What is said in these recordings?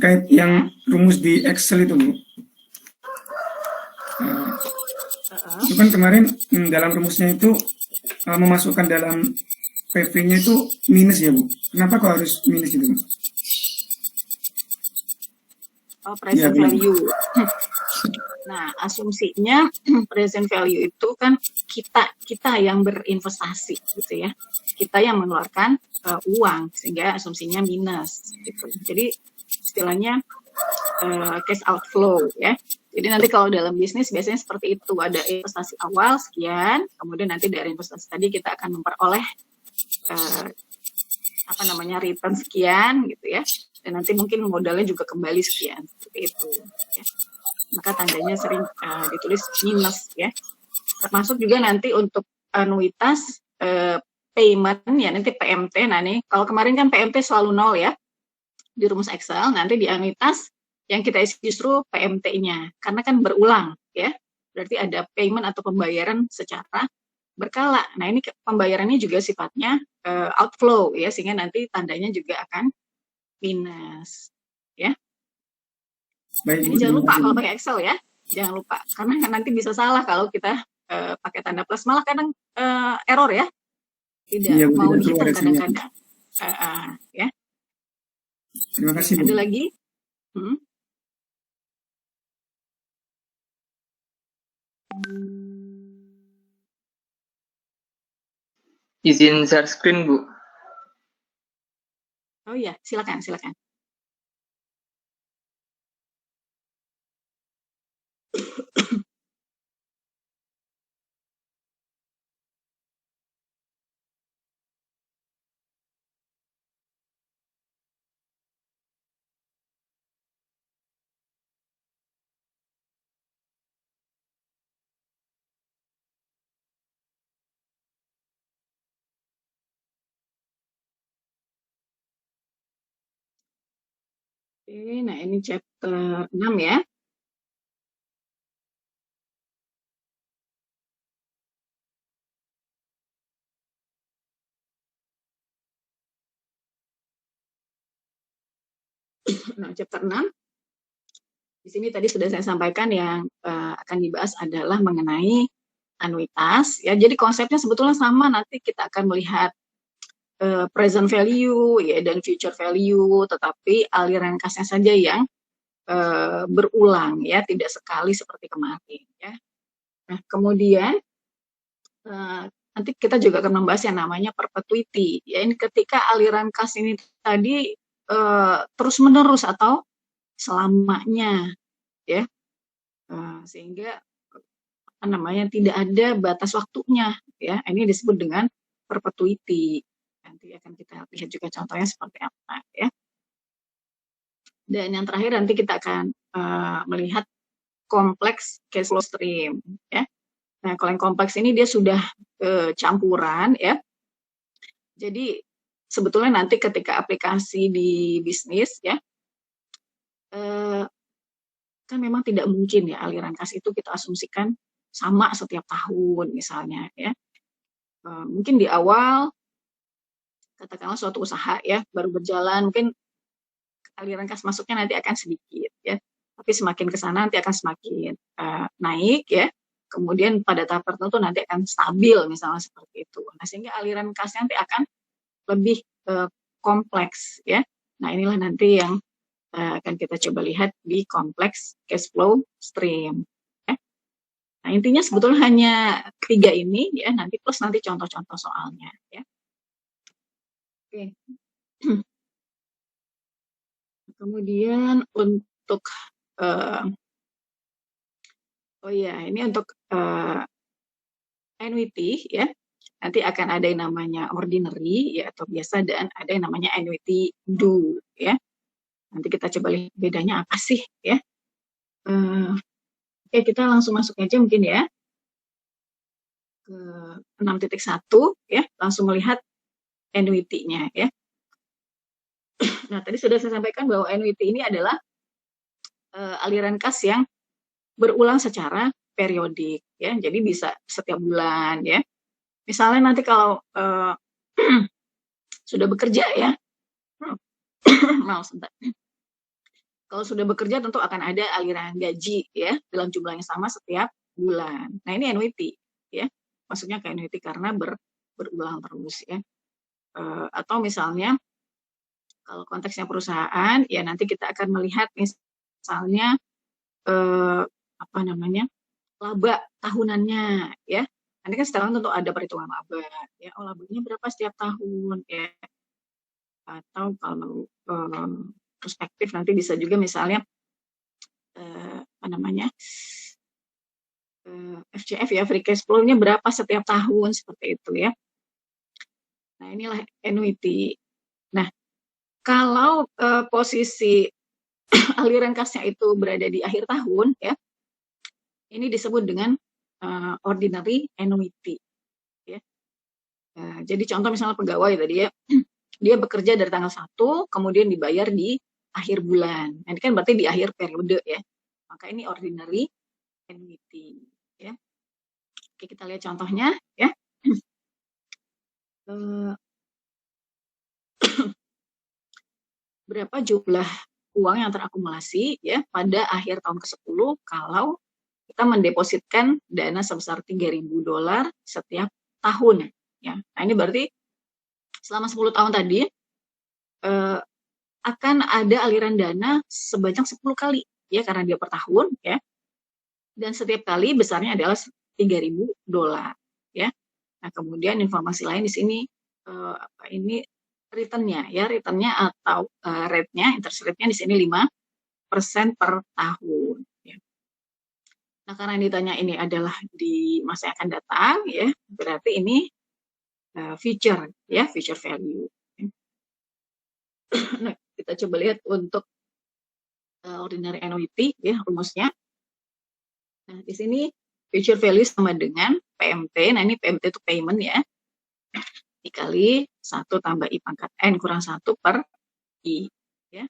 terkait yang rumus di Excel itu, Bu. Itu kan kemarin dalam rumusnya itu memasukkan dalam PV-nya itu minus ya, Bu. Kenapa kok harus minus itu, Bu? Oh, present value. Nah, asumsinya present value itu kan kita yang berinvestasi gitu ya. Kita yang mengeluarkan uang sehingga asumsinya minus gitu. Jadi istilahnya cash outflow ya. Jadi nanti kalau dalam bisnis biasanya seperti itu, ada investasi awal sekian, kemudian nanti dari investasi tadi kita akan memperoleh return sekian gitu ya. Dan nanti mungkin modalnya juga kembali sekian seperti itu ya. Maka tandanya sering ditulis minus ya. Termasuk juga nanti untuk anuitas payment ya, nanti PMT. Nah nih, kalau kemarin kan PMT selalu 0 ya di rumus Excel, nanti di anuitas yang kita isi justru PMT-nya karena kan berulang ya. Berarti ada payment atau pembayaran secara berkala. Nah, ini pembayarannya juga sifatnya outflow ya, sehingga nanti tandanya juga akan minus ya. Baik, Ini jangan lupa kalau pakai Excel ya, jangan lupa karena nanti bisa salah kalau kita pakai tanda plus, malah kadang error ya, tidak mau dihitung kadang-kadang ya. Terima kasih, Bu. Ada lagi? Izin share screen, Bu. Oh iya, silakan. Oke, nah ini chapter 6 ya. Nah, chapter 6. Di sini tadi sudah saya sampaikan yang akan dibahas adalah mengenai anuitas ya. Jadi konsepnya sebetulnya sama, nanti kita akan melihat present value ya dan future value, tetapi aliran kasnya saja yang berulang ya, tidak sekali seperti kemarin ya. Nah, kemudian nanti kita juga akan membahas yang namanya perpetuity ya. Ini ketika aliran kas ini tadi terus menerus atau selamanya ya, sehingga tidak ada batas waktunya ya. Ini disebut dengan perpetuity. Nanti akan kita lihat juga contohnya seperti apa ya. Dan yang terakhir nanti kita akan melihat kompleks cash flow stream ya. Nah, kalau yang kompleks ini dia sudah campuran ya. Jadi sebetulnya nanti ketika aplikasi di bisnis ya, kan memang tidak mungkin ya aliran kas itu kita asumsikan sama setiap tahun misalnya ya. Mungkin di awal katakanlah suatu usaha ya baru berjalan, mungkin aliran kas masuknya nanti akan sedikit ya, tapi semakin ke sana nanti akan semakin naik ya. Kemudian pada tahap tertentu nanti akan stabil misalnya seperti itu. Nah, sehingga aliran kasnya nanti akan lebih kompleks ya. Nah, inilah nanti yang akan kita coba lihat di kompleks cash flow stream ya. Nah, intinya sebetulnya hanya 3 ini ya, nanti plus nanti contoh-contoh soalnya ya. Oke. Kemudian untuk ini untuk annuity ya. Nanti akan ada yang namanya ordinary ya atau biasa, dan ada yang namanya annuity due ya. Nanti kita coba lihat bedanya apa sih ya. Oke, kita langsung masuk aja mungkin ya ke 6.1 ya, langsung melihat annuity-nya ya. Nah, tadi sudah saya sampaikan bahwa annuity ini adalah aliran kas yang berulang secara periodik ya. Jadi bisa setiap bulan ya. Misalnya nanti kalau sudah bekerja ya, maaf sebentar. Kalau sudah bekerja tentu akan ada aliran gaji ya dalam jumlah yang sama setiap bulan. Nah ini annuity ya, maksudnya ke annuity karena berulang terus ya. Atau misalnya kalau konteksnya perusahaan ya nanti kita akan melihat misalnya apa namanya laba tahunannya ya. Nanti kan sekarang tentu ada perhitungan laba ya. Oh labanya berapa setiap tahun ya. Atau kalau perspektif nanti bisa juga misalnya apa namanya FCF ya, free cash flow-nya berapa setiap tahun seperti itu ya. Nah inilah annuity. Nah kalau posisi aliran kasnya itu berada di akhir tahun ya, ini disebut dengan ordinary annuity ya. Jadi contoh misalnya pegawai tadi ya, dia bekerja dari tanggal 1 kemudian dibayar di akhir bulan. Nah, ini kan berarti di akhir periode ya. Maka ini ordinary annuity ya. Oke, kita lihat contohnya ya. Berapa jumlah uang yang terakumulasi ya pada akhir tahun ke-10 kalau kita mendepositkan dana sebesar $3.000 setiap tahun ya. Nah, ini berarti selama 10 tahun tadi akan ada aliran dana sebanyak 10 kali ya karena dia per tahun ya. Dan setiap kali besarnya adalah $3.000 ya. Nah, kemudian informasi lain di sini ini returnnya ya, returnnya atau rate-nya, interest rate-nya di sini 5% per tahun ya. Nah, karena yang ditanya ini adalah di masa yang akan datang ya, berarti ini future ya, future value. Nah, kita coba lihat untuk ordinary annuity ya rumusnya. Nah, di sini future value sama dengan PMT. Nah, ini PMT itu payment ya. Dikali 1 tambah I pangkat N kurang 1 per I. Ya.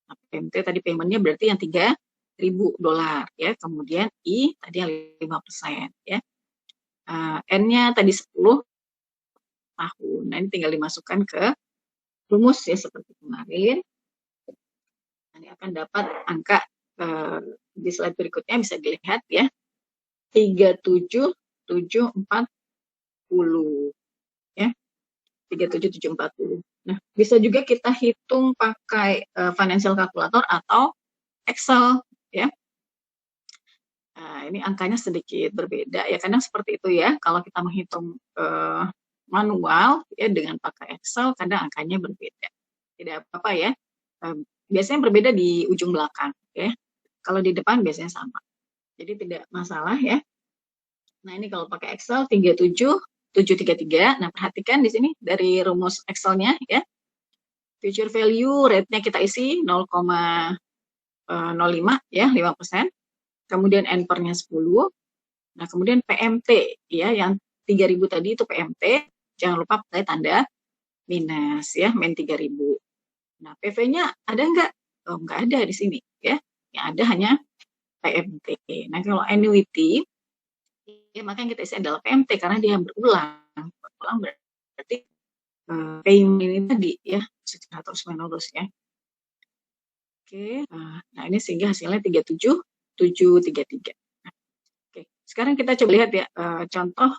Nah, PMT tadi paymentnya berarti yang $3.000 ya. Kemudian I tadi yang 5% ya. N-nya tadi 10 tahun. Nah, ini tinggal dimasukkan ke rumus ya seperti kemarin. Nanti akan dapat angka di slide berikutnya bisa dilihat ya. 37740 ya. 37740. Nah, bisa juga kita hitung pakai financial calculator atau Excel ya. Ini angkanya sedikit berbeda ya, kadang seperti itu ya. Kalau kita menghitung manual ya dengan pakai Excel kadang angkanya berbeda. Tidak apa-apa ya. Biasanya berbeda di ujung belakang ya. Kalau di depan biasanya sama. Jadi tidak masalah ya. Nah, ini kalau pakai Excel 37733. Nah, perhatikan di sini dari rumus Excel-nya ya. Future value rate-nya kita isi 0,05 ya, 5%. Kemudian N-nya 10. Nah, kemudian PMT ya, yang 3.000 tadi itu PMT. Jangan lupa pakai tanda minus ya, min 3.000. Nah, PV-nya ada nggak? Oh, nggak ada di sini ya. Yang ada hanya PMT. Nah, kalau annuity ya, maka yang kita isi adalah PMT karena dia berulang. Berulang berarti payment ini tadi ya secara terus menerus ya. Oke, nah ini sehingga hasilnya 37733. Nah, oke, sekarang kita coba lihat ya contoh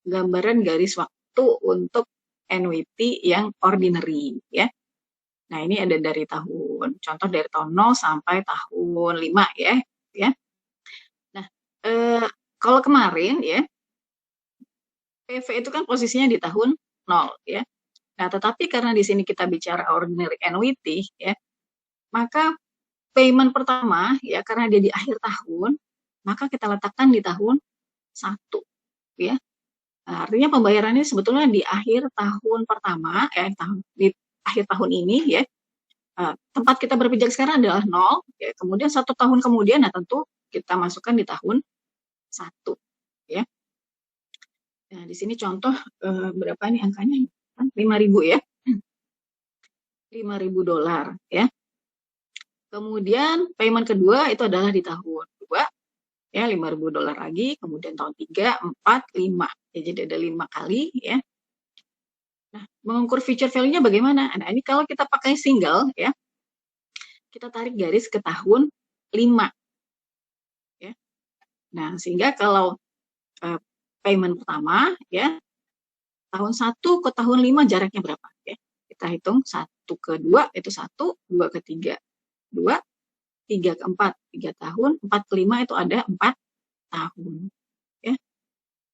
gambaran garis waktu untuk annuity yang ordinary ya. Nah, ini ada dari contoh dari tahun 0 sampai tahun 5 ya. Nah, kalau kemarin ya, PV itu kan posisinya di tahun 0 ya. Nah, tetapi karena di sini kita bicara ordinary annuity ya, maka payment pertama ya karena dia di akhir tahun, maka kita letakkan di tahun 1 ya. Nah, artinya pembayarannya sebetulnya di akhir tahun pertama ya, di akhir tahun ini ya. Tempat kita berpijak sekarang adalah 0 ya. Kemudian 1 tahun kemudian nah tentu kita masukkan di tahun 1 ya. Nah, di sini contoh berapa nih angkanya? 5.000 ya. $5.000 ya. Kemudian payment kedua itu adalah di tahun 2 ya, $5.000 lagi, kemudian tahun 3, 4, 5. Ya, jadi ada 5 kali ya. Nah, mengukur future value-nya bagaimana? Nah, ini kalau kita pakai single ya. kita tarik garis ke tahun 5. Ya. Nah, sehingga kalau payment pertama, ya, tahun 1 ke tahun 5 jaraknya berapa? Ya. Kita hitung 1 ke 2 itu 1, 2 ke 3, 2, 3 ke 4, 3 tahun, 4 ke 5 itu ada 4 tahun. Ya.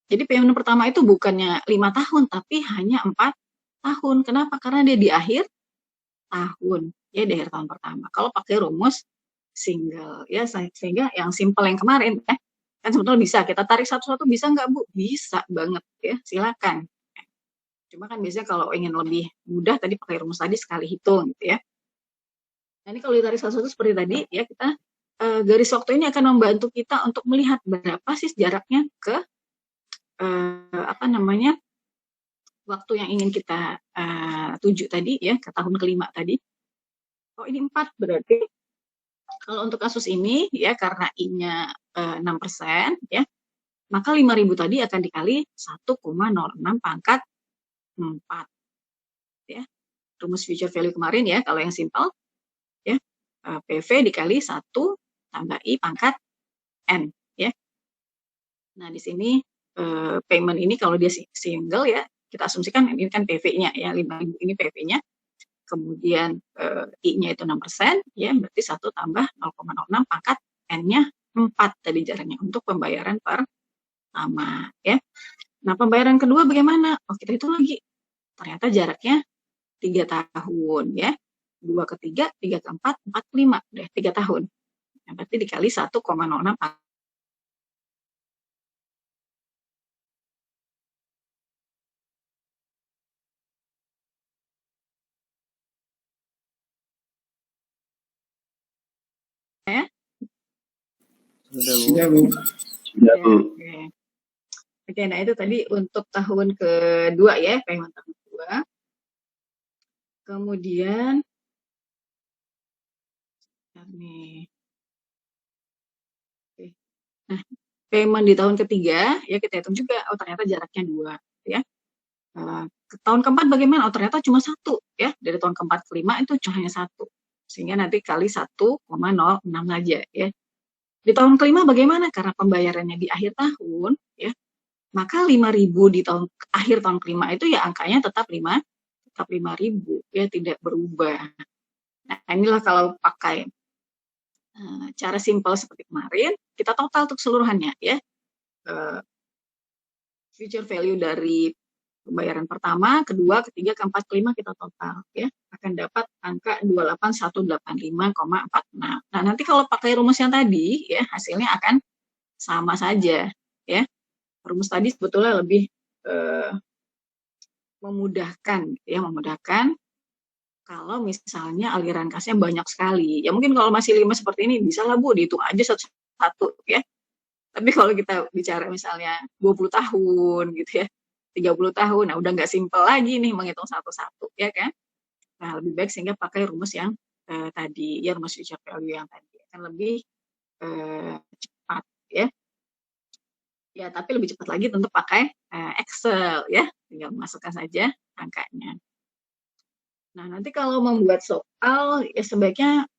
Jadi payment pertama itu bukannya 5 tahun, tapi hanya 4 tahun. Kenapa? Karena dia di akhir tahun, ya, di akhir tahun pertama. Kalau pakai rumus single, ya, sehingga yang simple yang kemarin, ya, kan sebetulnya bisa kita tarik satu-satu, bisa nggak Bu? Bisa banget, ya, silakan. Cuma kan biasanya kalau ingin lebih mudah tadi pakai rumus tadi sekali hitung, gitu ya. Nah ini kalau ditarik satu-satu seperti tadi, ya, kita garis waktu ini akan membantu kita untuk melihat berapa sih jaraknya ke waktu yang ingin kita tuju tadi, ya, ke tahun kelima tadi. Oh ini 4 berarti kalau untuk kasus ini, ya, karena I-nya 6%, ya, maka 5.000 tadi akan dikali 1,06 pangkat 4. Ya. Rumus future value kemarin, ya, kalau yang simple, ya, PV dikali 1 tambah I pangkat N. Ya. Nah di sini payment ini kalau dia single, ya, kita asumsikan ini kan PV-nya, ya, 5.000 ini PV-nya. Kemudian I-nya itu 6%, ya, berarti 1 tambah 0,06 pangkat N-nya 4 tadi jaraknya untuk pembayaran pertama, ya. Nah, pembayaran kedua bagaimana? Oh, kita hitung lagi. Ternyata jaraknya 3 tahun, ya. 2 ke 3, 3 ke 4, 4 ke 5, udah 3 tahun. Nah, berarti dikali 1,06 ya. Sudah Bu. Sudah, Bu. Oke, nah itu tadi untuk tahun kedua, ya, payment tahun kedua. Kemudian nih. Oke. Nah, payment di tahun ketiga, ya, kita hitung juga, oh ternyata jaraknya 2, ya. Ke tahun keempat bagaimana? Oh ternyata cuma 1, ya. Dari tahun keempat ke 5 itu cuma hanya 1. Sehingga nanti kali 1,06 saja, ya. Di tahun kelima bagaimana? Karena pembayarannya di akhir tahun, ya, maka 5.000 di akhir tahun kelima itu, ya, angkanya tetap 5.000, ya, tidak berubah. Nah inilah kalau pakai cara simple seperti kemarin, kita total untuk keseluruhannya, ya. Future value dari pembayaran pertama, kedua, ketiga, keempat, kelima kita total, ya, akan dapat angka 28.185,46. Nah, nanti kalau pakai rumus yang tadi, ya, hasilnya akan sama saja, ya. Rumus tadi sebetulnya lebih memudahkan, ya, memudahkan kalau misalnya aliran kasnya banyak sekali. Ya mungkin kalau masih 5 seperti ini bisa lah Bu, dihitung aja satu-satu, ya. Tapi kalau kita bicara misalnya 20 tahun gitu, ya, 30 tahun, nah udah nggak simpel lagi nih menghitung satu-satu, ya kan. Nah lebih baik sehingga pakai rumus yang tadi, ya, rumus future value yang tadi akan lebih cepat, ya. Ya tapi lebih cepat lagi tentu pakai Excel, ya, tinggal masukkan saja angkanya. Nah nanti kalau membuat soal, ya, sebaiknya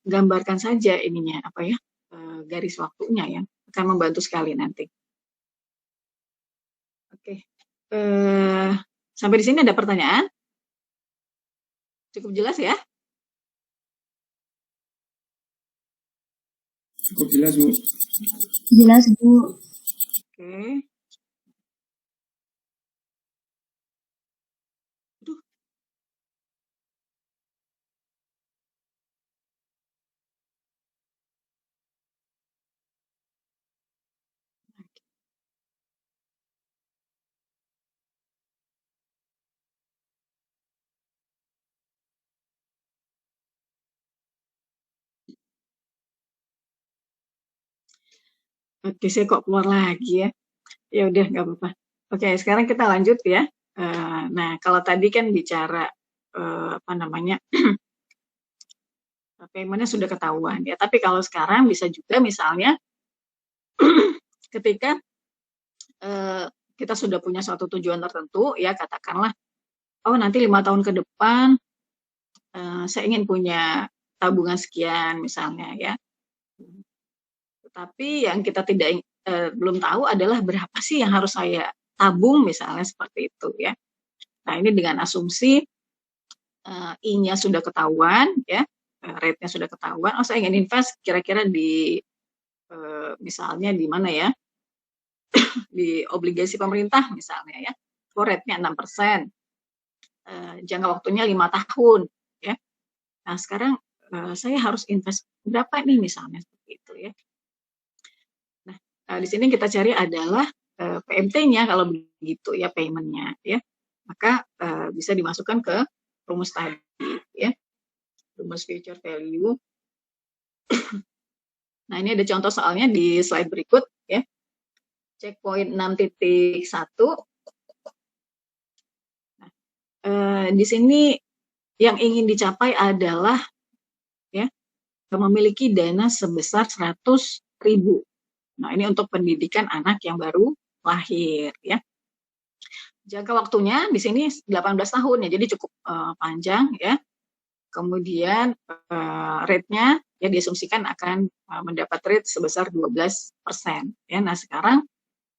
gambarkan saja ininya, apa ya, garis waktunya, ya, akan membantu sekali nanti. Oke, sampai di sini ada pertanyaan? Cukup jelas, ya? Cukup jelas Bu. Jelas Bu. Oke. Aduh. Oke, saya kok keluar lagi, ya. Ya udah nggak apa-apa. Oke, sekarang kita lanjut, ya. Nah kalau tadi kan bicara paymentnya sudah ketahuan, ya. Tapi kalau sekarang bisa juga misalnya ketika kita sudah punya suatu tujuan tertentu, ya, katakanlah, oh nanti 5 tahun ke depan saya ingin punya tabungan sekian misalnya ya. Tetapi yang kita belum tahu adalah berapa sih yang harus saya tabung misalnya seperti itu ya. Nah ini dengan asumsi I-nya sudah ketahuan ya, rate-nya sudah ketahuan. Oh saya ingin invest kira-kira di misalnya di mana ya, di obligasi pemerintah misalnya ya, rate-nya 6%, jangka waktunya 5 tahun ya. Nah sekarang saya harus invest berapa nih misalnya seperti itu ya. Nah di sini kita cari adalah PMT-nya kalau begitu ya, payment-nya ya. Maka bisa dimasukkan ke rumus tadi ya, rumus future value. Nah ini ada contoh soalnya di slide berikut ya. Checkpoint 6.1. Nah, di sini yang ingin dicapai adalah ya memiliki dana sebesar 100.000. Nah ini untuk pendidikan anak yang baru lahir ya. Jangka waktunya di sini 18 tahun ya, jadi cukup panjang ya. Kemudian rate-nya ya diasumsikan akan mendapat rate sebesar 12% ya. Nah sekarang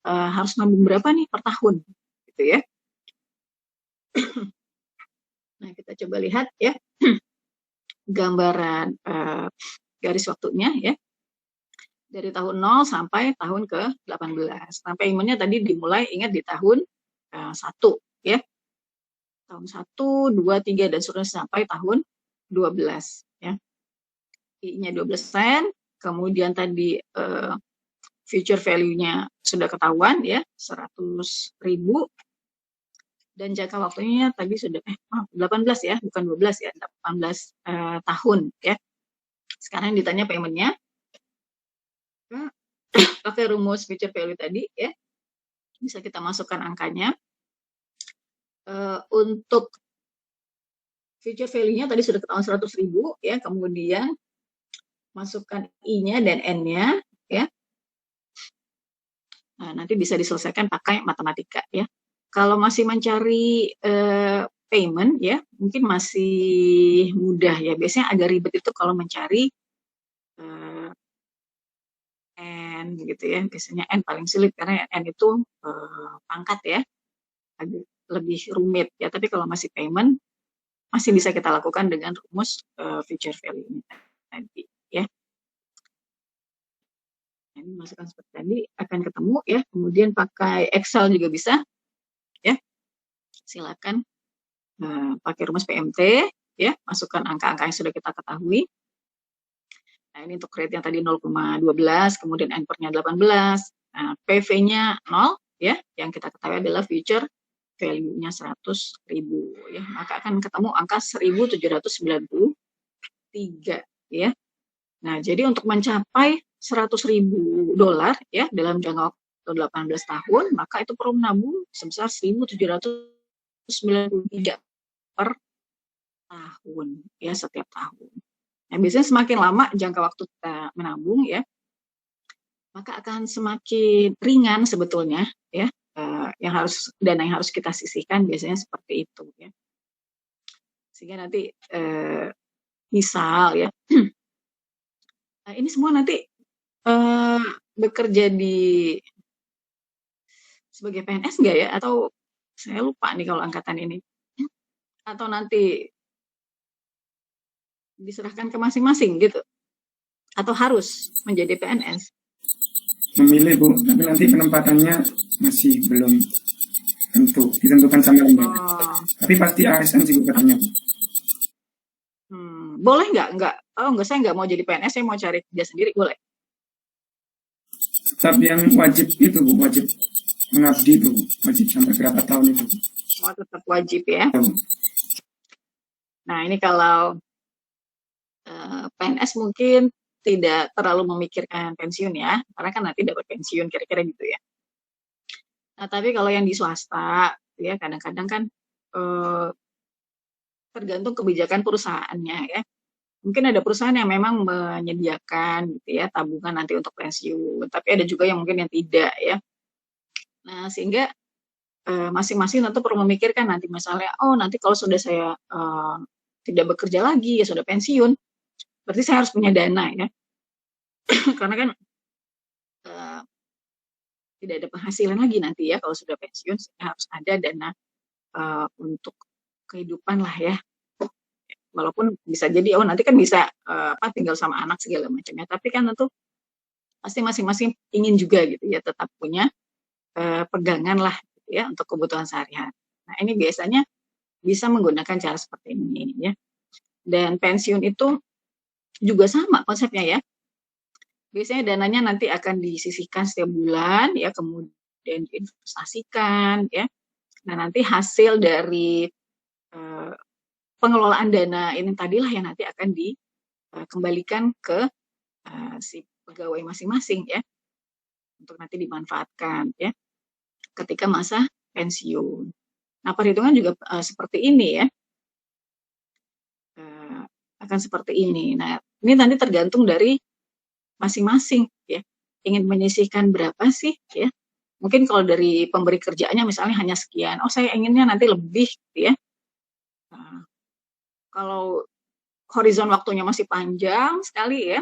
harus nabung berapa nih per tahun gitu ya. Nah kita coba lihat ya gambaran garis waktunya ya, dari tahun 0 sampai tahun ke-18. Nah payment-nya tadi dimulai ingat di tahun 1 ya, tahun 1, 2, 3 dan seterusnya sampai tahun 12 ya. I-nya 12%, kemudian tadi future value-nya sudah ketahuan ya, 100.000, dan jangka waktunya tadi sudah 18 ya, bukan 12 ya, 18 tahun ya. Sekarang ditanya payment-nya pakai rumus future value tadi ya, bisa kita masukkan angkanya. Untuk future value-nya tadi sudah ketahuan 100.000 ya, kemudian masukkan I-nya dan N-nya ya. Nah, nanti bisa diselesaikan pakai matematika ya. Kalau masih mencari payment ya, mungkin masih mudah ya. Biasanya agak ribet itu kalau mencari N gitu ya. Biasanya N paling sulit karena N itu pangkat ya, agak lebih rumit ya. Tapi kalau masih payment masih bisa kita lakukan dengan rumus future value ini tadi ya. Ini masukkan seperti tadi akan ketemu ya. Kemudian pakai Excel juga bisa ya. Silakan pakai rumus PMT ya, masukkan angka-angka yang sudah kita ketahui. Nah ini untuk rate yang tadi 0,12, kemudian N-nya 18, nah, PV-nya 0 ya, yang kita ketahui adalah future value-nya 100.000 ya, maka akan ketemu angka 1.793 ya. Nah jadi untuk mencapai $100.000 ya dalam jangka waktu 18 tahun, maka itu perlu menabung sebesar 1.793 per tahun ya, setiap tahun. Nah biasanya semakin lama jangka waktu kita menabung ya, maka akan semakin ringan sebetulnya ya, dana yang harus kita sisihkan biasanya seperti itu ya. Sehingga nanti misal ya, nah, ini semua nanti bekerja sebagai PNS enggak ya? Atau saya lupa nih kalau angkatan ini. Atau nanti diserahkan ke masing-masing gitu? Atau harus menjadi PNS? Memilih Bu, tapi nanti penempatannya masih belum tentu, ditentukan sama lembaga. Tapi pasti ASN sih Bu katanya Bu. Boleh nggak? Oh enggak, saya nggak mau jadi PNS, saya mau cari kerja sendiri, boleh? Tetap yang wajib itu Bu, wajib mengabdi itu Bu, wajib sampai berapa tahun itu Bu. Oh tetap wajib ya. Nah ini kalau PNS mungkin tidak terlalu memikirkan pensiun ya, karena kan nanti dapat pensiun kira-kira gitu ya. Nah tapi kalau yang di swasta ya kadang-kadang kan tergantung kebijakan perusahaannya ya. Mungkin ada perusahaan yang memang menyediakan gitu ya tabungan nanti untuk pensiun, tapi ada juga yang mungkin yang tidak ya. Nah sehingga masing-masing tentu perlu memikirkan nanti misalnya, oh nanti kalau sudah saya tidak bekerja lagi ya sudah pensiun, berarti saya harus punya dana ya. Karena kan tidak ada penghasilan lagi nanti ya kalau sudah pensiun, harus ada dana untuk kehidupan lah ya. Walaupun bisa jadi nanti kan bisa tinggal sama anak segala macamnya, tapi kan tentu pasti masing-masing ingin juga gitu ya tetap punya pegangan lah gitu ya untuk kebutuhan sehari-hari. Nah ini biasanya bisa menggunakan cara seperti ini ya. Dan pensiun itu juga sama konsepnya ya. Biasanya dananya nanti akan disisihkan setiap bulan ya, kemudian diinvestasikan ya. Nah nanti hasil dari pengelolaan dana ini tadilah yang nanti akan dikembalikan ke si pegawai masing-masing ya, untuk nanti dimanfaatkan ya ketika masa pensiun. Nah perhitungan juga seperti ini ya, akan seperti ini. Nah ini nanti tergantung dari masing-masing ya, ingin menyisihkan berapa sih ya. Mungkin kalau dari pemberi kerjaannya misalnya hanya sekian, saya inginnya nanti lebih gitu ya. Kalau horizon waktunya masih panjang sekali ya,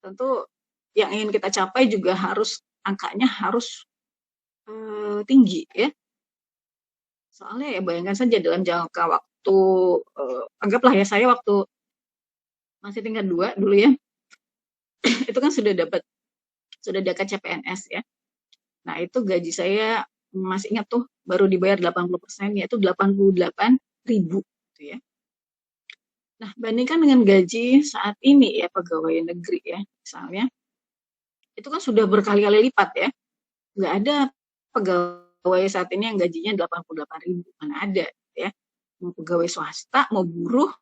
tentu yang ingin kita capai juga angkanya harus tinggi ya. Soalnya ya bayangkan saja dalam jangka waktu, anggaplah ya saya waktu masih tingkat 2 dulu ya, itu kan sudah dekat CPNS ya. Nah itu gaji saya masih ingat tuh baru dibayar 80%, yaitu 88.000 gitu ya. Nah bandingkan dengan gaji saat ini ya pegawai negeri ya misalnya, itu kan sudah berkali-kali lipat ya. Nggak ada pegawai saat ini yang gajinya 88.000, mana ada ya. Mau pegawai swasta, mau buruh,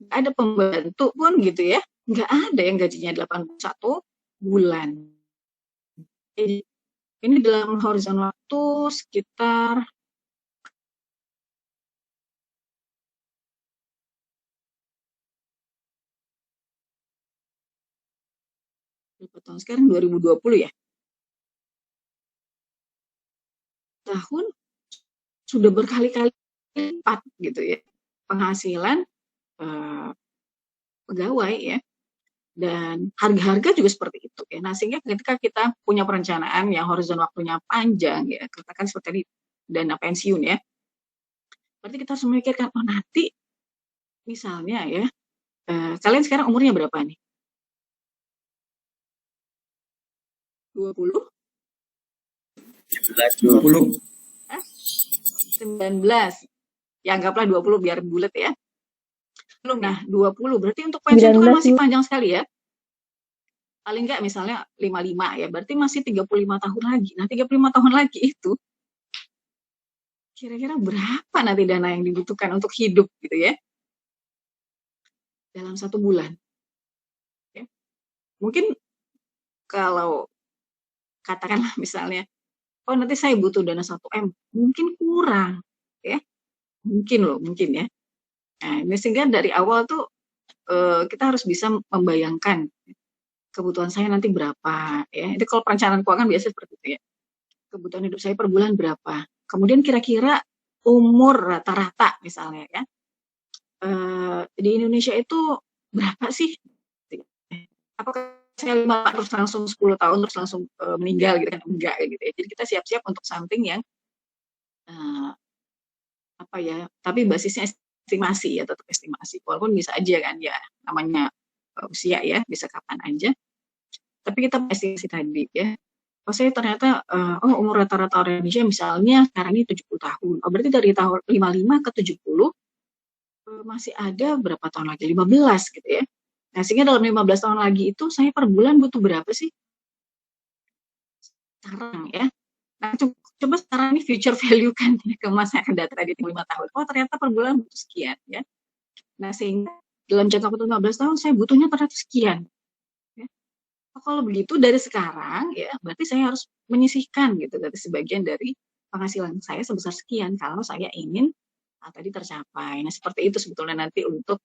nggak ada pembantu pun gitu ya, nggak ada yang gajinya 81 bulan. Jadi ini dalam horizon waktu sekitar berapa tahun sekarang, 2020 ya. Tahun sudah berkali-kali lipat gitu ya penghasilan pegawai ya. Dan harga-harga juga seperti itu ya. Nah sehingga ketika kita punya perencanaan yang horizon waktunya panjang ya, katakan seperti dana pensiun ya, berarti kita harus memikirkan nanti misalnya ya, kalian sekarang umurnya berapa nih? 20? 20. 19. Ya anggaplah 20 biar bulat ya. Nah 20 berarti untuk pensiun itu kan masih panjang sekali ya. Paling enggak misalnya 55 ya, berarti masih 35 tahun lagi. Nah 35 tahun lagi itu kira-kira berapa nanti dana yang dibutuhkan untuk hidup gitu ya dalam 1 bulan ya. Mungkin kalau katakanlah misalnya nanti saya butuh dana 1M, mungkin kurang ya, mungkin ya. Nah ini sehingga dari awal tuh kita harus bisa membayangkan kebutuhan saya nanti berapa ya. Itu kalau perencanaan keuangan biasa seperti itu ya, kebutuhan hidup saya per bulan berapa, kemudian kira-kira umur rata-rata misalnya ya di Indonesia itu berapa sih, apakah saya 5 terus langsung 10 tahun terus langsung meninggal gitu kan, enggak gitu ya. Jadi kita siap-siap untuk something yang tapi basisnya estimasi ya, tetap estimasi, walaupun bisa aja kan ya namanya usia ya, bisa kapan aja, tapi kita estimasi tadi ya. Saya ternyata umur rata-rata orang Indonesia misalnya sekarang ini 70 tahun, berarti dari tahun 55 ke 70 masih ada berapa tahun lagi, 15 gitu ya. Nah sehingga dalam 15 tahun lagi itu saya per bulan butuh berapa sih sekarang ya. Nah coba sekarang ini future value kan ke masa yang akan datang di 5 tahun, ternyata per bulan butuh sekian ya. Nah sehingga dalam jangka waktu 15 tahun saya butuhnya ternyata sekian ya. Kalau begitu dari sekarang ya berarti saya harus menyisihkan gitu dari sebagian dari penghasilan saya sebesar sekian kalau saya ingin tadi tercapai. Nah seperti itu sebetulnya nanti untuk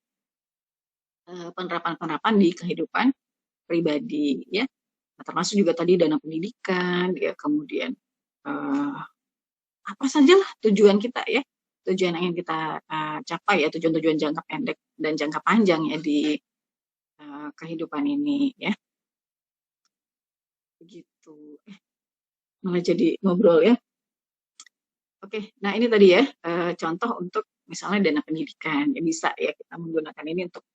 penerapan-penerapan di kehidupan pribadi ya. Nah, termasuk juga tadi dana pendidikan ya, kemudian apa sajalah tujuan kita ya tujuan yang ingin kita capai ya, tujuan-tujuan jangka pendek dan jangka panjang ya di kehidupan ini ya. Begitu. Malah jadi ngobrol ya. Oke, nah ini tadi ya contoh untuk misalnya dana pendidikan. Ya bisa ya kita menggunakan ini untuk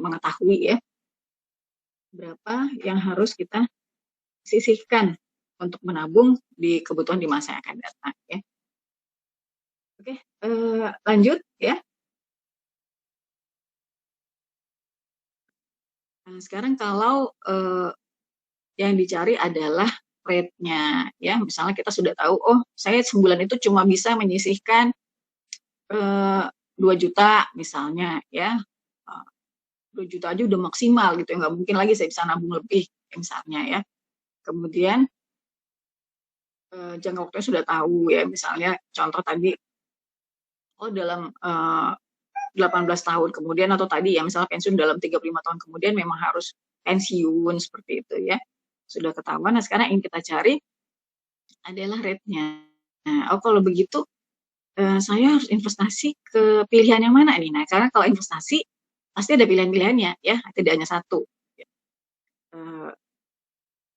mengetahui ya berapa yang harus kita sisihkan untuk menabung di kebutuhan di masa yang akan datang ya. Oke, lanjut ya. Nah, sekarang kalau yang dicari adalah rate-nya ya. Misalnya kita sudah tahu, oh saya sebulan itu cuma bisa menyisihkan 2 juta misalnya ya. 2 juta aja udah maksimal gitu ya, nggak mungkin lagi saya bisa nabung lebih misalnya ya. Kemudian jangka waktunya sudah tahu ya, misalnya contoh tadi, oh dalam 18 tahun kemudian, atau tadi ya misalnya pensiun dalam 35 tahun kemudian memang harus pensiun seperti itu ya. Sudah ketahuan, nah sekarang yang kita cari adalah rate-nya. Nah, oh kalau begitu saya harus investasi ke pilihan yang mana nih? Nah, karena kalau investasi pasti ada pilihan-pilihannya ya, tidak hanya satu.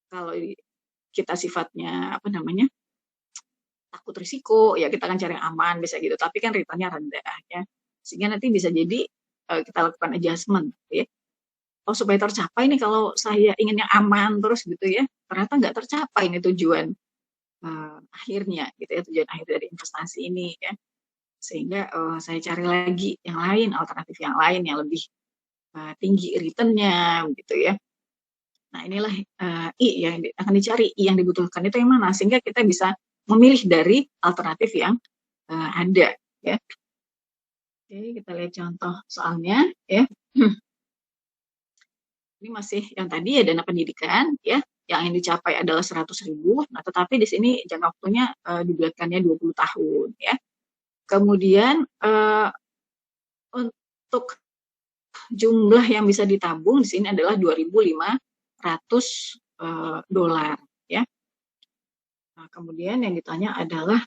Kalau kita sifatnya apa namanya takut risiko ya kita akan cari yang aman bisa gitu, tapi kan returnnya rendah ya, sehingga nanti bisa jadi kita lakukan adjustment ya. Oh supaya tercapai nih kalau saya ingin yang aman terus gitu ya, ternyata nggak tercapai nih tujuan akhirnya gitu ya, tujuan akhir dari investasi ini ya, sehingga saya cari lagi yang lain, alternatif yang lain yang lebih tinggi returnnya gitu ya. Nah inilah I yang akan dicari, I yang dibutuhkan itu yang mana, sehingga kita bisa memilih dari alternatif yang ada ya. Oke, kita lihat contoh soalnya ya. Ini masih yang tadi ya, dana pendidikan ya, yang dicapai adalah 100.000. Nah, tetapi di sini jangka waktunya dibulatkannya 20 tahun ya. Kemudian untuk jumlah yang bisa ditabung di sini adalah 2.500 dolar ya. Nah, kemudian yang ditanya adalah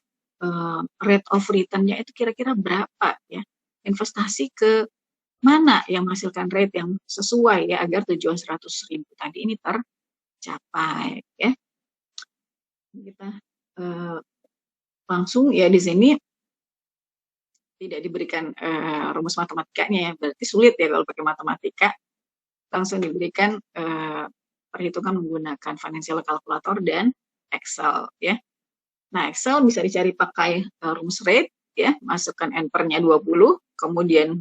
rate of return-nya itu kira-kira berapa ya. Investasi ke mana yang menghasilkan rate yang sesuai ya agar tujuan 100.000 tadi ini tercapai ya. Kita langsung ya, di sini tidak diberikan rumus matematikanya ya, berarti sulit ya kalau pakai matematika. Langsung diberikan perhitungan menggunakan financial calculator dan Excel ya. Nah, Excel bisa dicari pakai rumus rate ya, masukkan N/nya 20, kemudian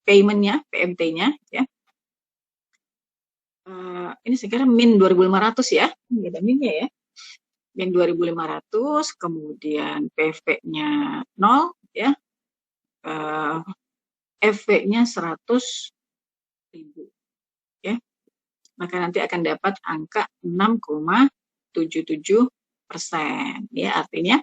payment-nya, PMT-nya ya. Ini saya kira min 2.500 ya, ini ada min-nya ya. Min 2.500, kemudian PV-nya 0 ya. FV-nya 100.000 ya. Maka nanti akan dapat angka 6,77% ya. Artinya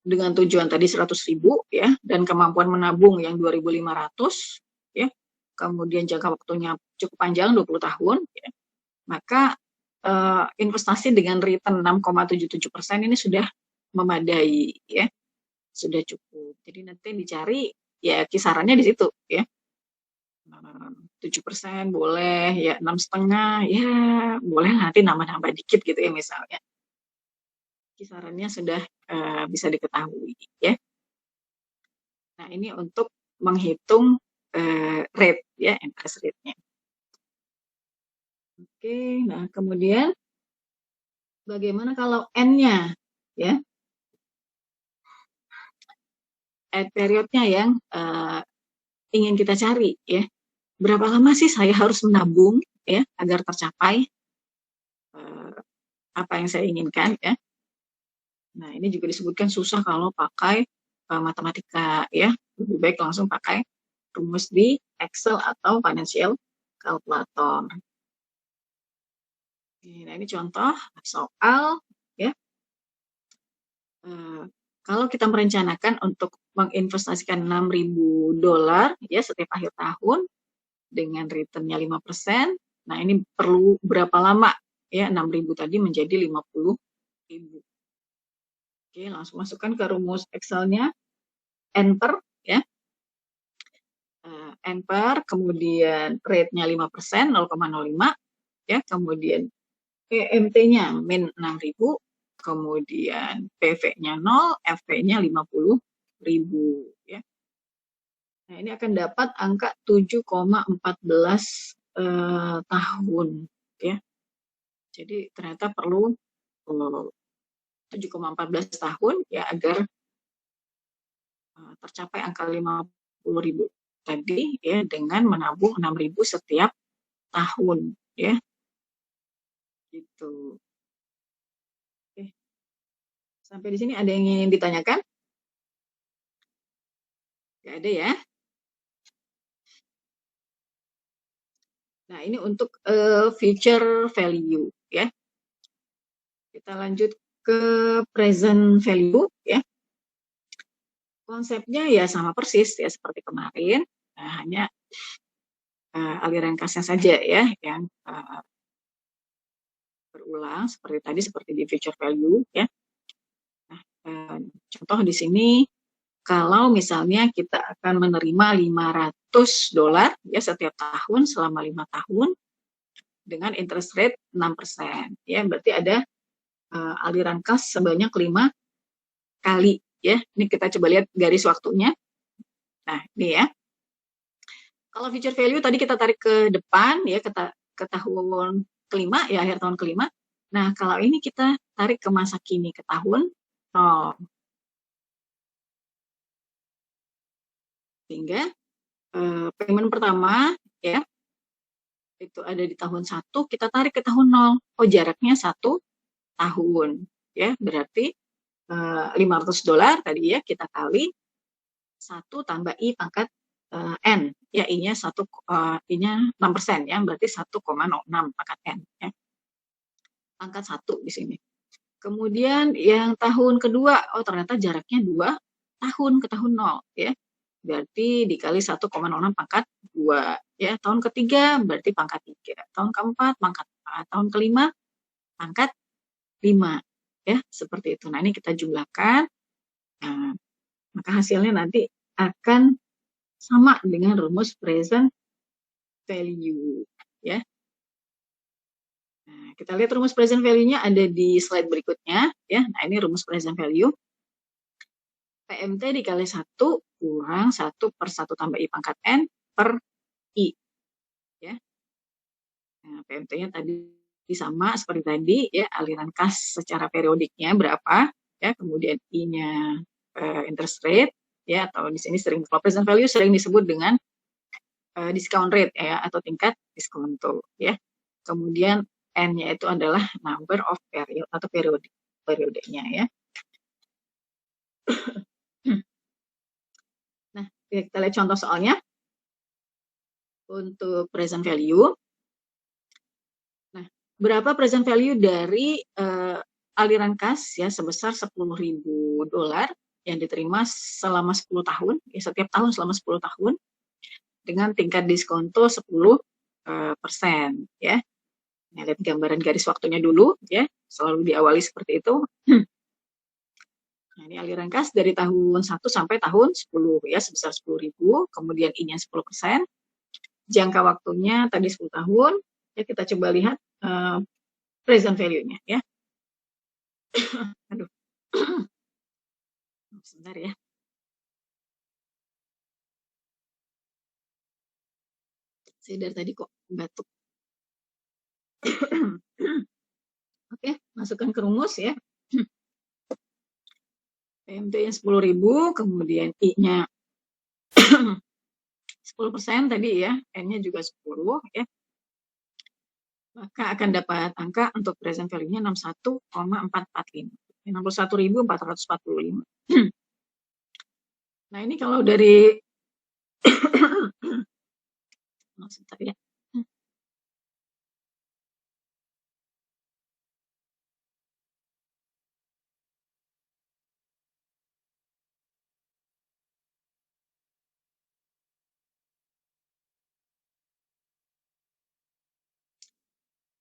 dengan tujuan tadi 100.000 ya, dan kemampuan menabung yang 2.500 ya, kemudian jangka waktunya cukup panjang 20 tahun ya, maka investasi dengan return 6,77% ini sudah memadai ya, sudah cukup. Jadi nanti yang dicari ya kisarannya di situ ya, 7% boleh ya, 6,5 ya boleh, nanti nambah-nambah dikit gitu ya misalnya. Kisarannya sudah bisa diketahui ya. Nah ini untuk menghitung rate ya, interest rate-nya. Oke, nah kemudian bagaimana kalau N-nya ya? End period-nya yang ingin kita cari ya. Berapa lama sih saya harus menabung ya agar tercapai apa yang saya inginkan ya. Nah, ini juga disebutkan susah kalau pakai matematika ya. Lebih baik langsung pakai rumus di Excel atau financial calculator. Nah, ini contoh soal ya. Kalau kita merencanakan untuk menginvestasikan 6.000 dolar ya setiap akhir tahun dengan return-nya 5%. Nah, ini perlu berapa lama ya 6.000 tadi menjadi 50.000. Oke, langsung masukkan ke rumus Excel-nya, enter ya. Enter, kemudian rate-nya 5%, 0,05 ya, kemudian PMT-nya min 6.000, kemudian PV-nya 0, FP-nya 50.000 ya. Nah, ini akan dapat angka 7,14 tahun ya. Jadi ternyata perlu 7,14 tahun ya agar tercapai angka 50.000 tadi ya, dengan menabung 6.000 setiap tahun ya. Gitu. Oke. Sampai di sini ada yang ingin ditanyakan? Nggak ada ya. Nah, ini untuk future value ya. Kita lanjut ke present value ya. Konsepnya ya sama persis ya seperti kemarin, hanya aliran kasnya saja ya yang berulang seperti tadi, seperti di future value ya. Nah, contoh di sini kalau misalnya kita akan menerima $500 ya setiap tahun selama 5 tahun dengan interest rate 6% ya, berarti ada aliran kas sebanyak 5 kali ya. Ini kita coba lihat garis waktunya. Nah, ini ya. Kalau future value tadi kita tarik ke depan ya, ke tahun kelima ya, akhir tahun kelima. Nah, kalau ini kita tarik ke masa kini, ke tahun 0. Sehingga payment pertama ya itu ada di tahun 1, kita tarik ke tahun 0. Oh, jaraknya 1 tahun ya, berarti $500 tadi ya kita kali 1 tambah I pangkat N ya, I-nya 6% ya, berarti 1,06 pangkat N ya. Pangkat 1 di sini. Kemudian yang tahun kedua, oh ternyata jaraknya 2 tahun ke tahun 0 ya. Berarti dikali 1,06 pangkat 2 ya. Tahun ketiga berarti pangkat 3. Tahun keempat pangkat 4. Tahun kelima pangkat 5 ya, seperti itu. Nah, ini kita jumlahkan. Nah, maka hasilnya nanti akan sama dengan rumus present value ya. Nah, kita lihat rumus present value-nya ada di slide berikutnya ya. Nah, ini rumus present value. PMT dikali 1 kurang 1 per 1 tambah I pangkat N per I ya. Nah, PMT-nya tadi sama seperti tadi ya, aliran kas secara periodiknya berapa ya, kemudian I-nya interest rate ya, atau di sini sering, kalau present value sering disebut dengan discount rate ya, atau tingkat diskonto ya. Kemudian N-nya itu adalah number of period atau periodenya ya. Nah, kita lihat contoh soalnya. Untuk present value. Nah, berapa present value dari aliran kas ya sebesar $10.000 yang diterima selama 10 tahun, ya setiap tahun selama 10 tahun dengan tingkat diskonto 10% ya. Nah, lihat gambaran garis waktunya dulu ya, selalu diawali seperti itu. Nah, ini aliran kas dari tahun 1 sampai tahun 10 ya, sebesar 10.000, kemudian I-nya 10%. Jangka waktunya tadi 10 tahun. Ya, kita coba lihat present value-nya ya. Aduh. Sebentar ya. Saya dari tadi kok batuk. Oke, masukkan ke rumus ya. PMT-nya 10.000, kemudian I-nya 10% tadi ya, N-nya juga 10 ya. Maka akan dapat angka untuk present value-nya 61,445. 61.445. Nah, ini kalau dari sebentar ya.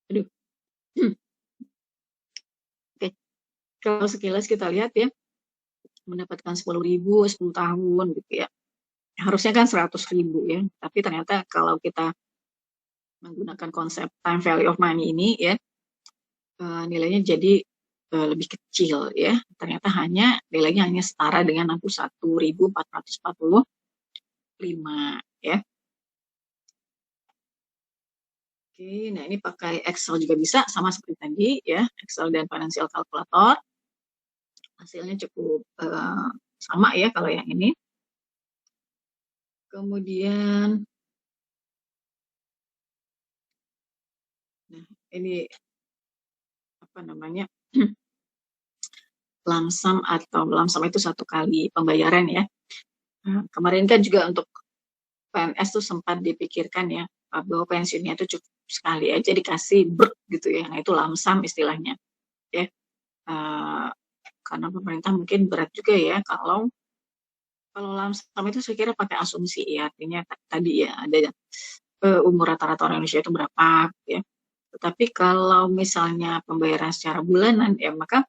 Aduh. Oke. Kalau sekilas kita lihat ya, mendapatkan 10.000 10 tahun gitu ya. Harusnya kan 100.000 ya. Tapi ternyata kalau kita menggunakan konsep time value of money ini ya, nilainya jadi lebih kecil ya. Ternyata nilainya hanya setara dengan 61.445 ya. Oke, nah ini pakai Excel juga bisa, sama seperti tadi ya, Excel dan Financial Calculator. Hasilnya cukup sama ya kalau yang ini. Kemudian, nah ini apa namanya, lamsam itu 1 kali pembayaran ya. Kemarin kan juga untuk PNS tuh sempat dipikirkan ya, bahwa pensiunnya itu cukup sekali aja dikasih gitu ya. Nah itu lamsam istilahnya ya. Karena pemerintah mungkin berat juga ya kalau lamsam itu saya kira pakai asumsi ya, artinya tadi ya ada umur rata-rata orang Indonesia itu berapa ya. Tetapi kalau misalnya pembayaran secara bulanan ya, maka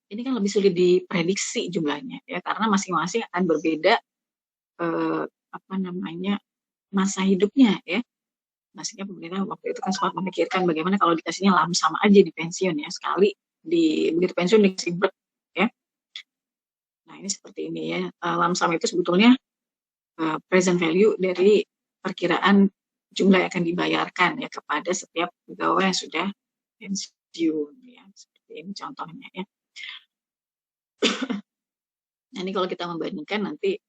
ini kan lebih sulit diprediksi jumlahnya ya, karena masing-masing akan berbeda masa hidupnya ya. Maksudnya pemerintah waktu itu kan sempat memikirkan bagaimana kalau dikasihnya lamsam aja di pensiun ya, sekali begitu pensiun dikasih ya. Nah ini seperti ini ya, lamsam itu sebetulnya present value dari perkiraan jumlah yang akan dibayarkan ya kepada setiap pegawai yang sudah pensiun ya, seperti ini contohnya ya. Nah ini kalau kita membandingkan nanti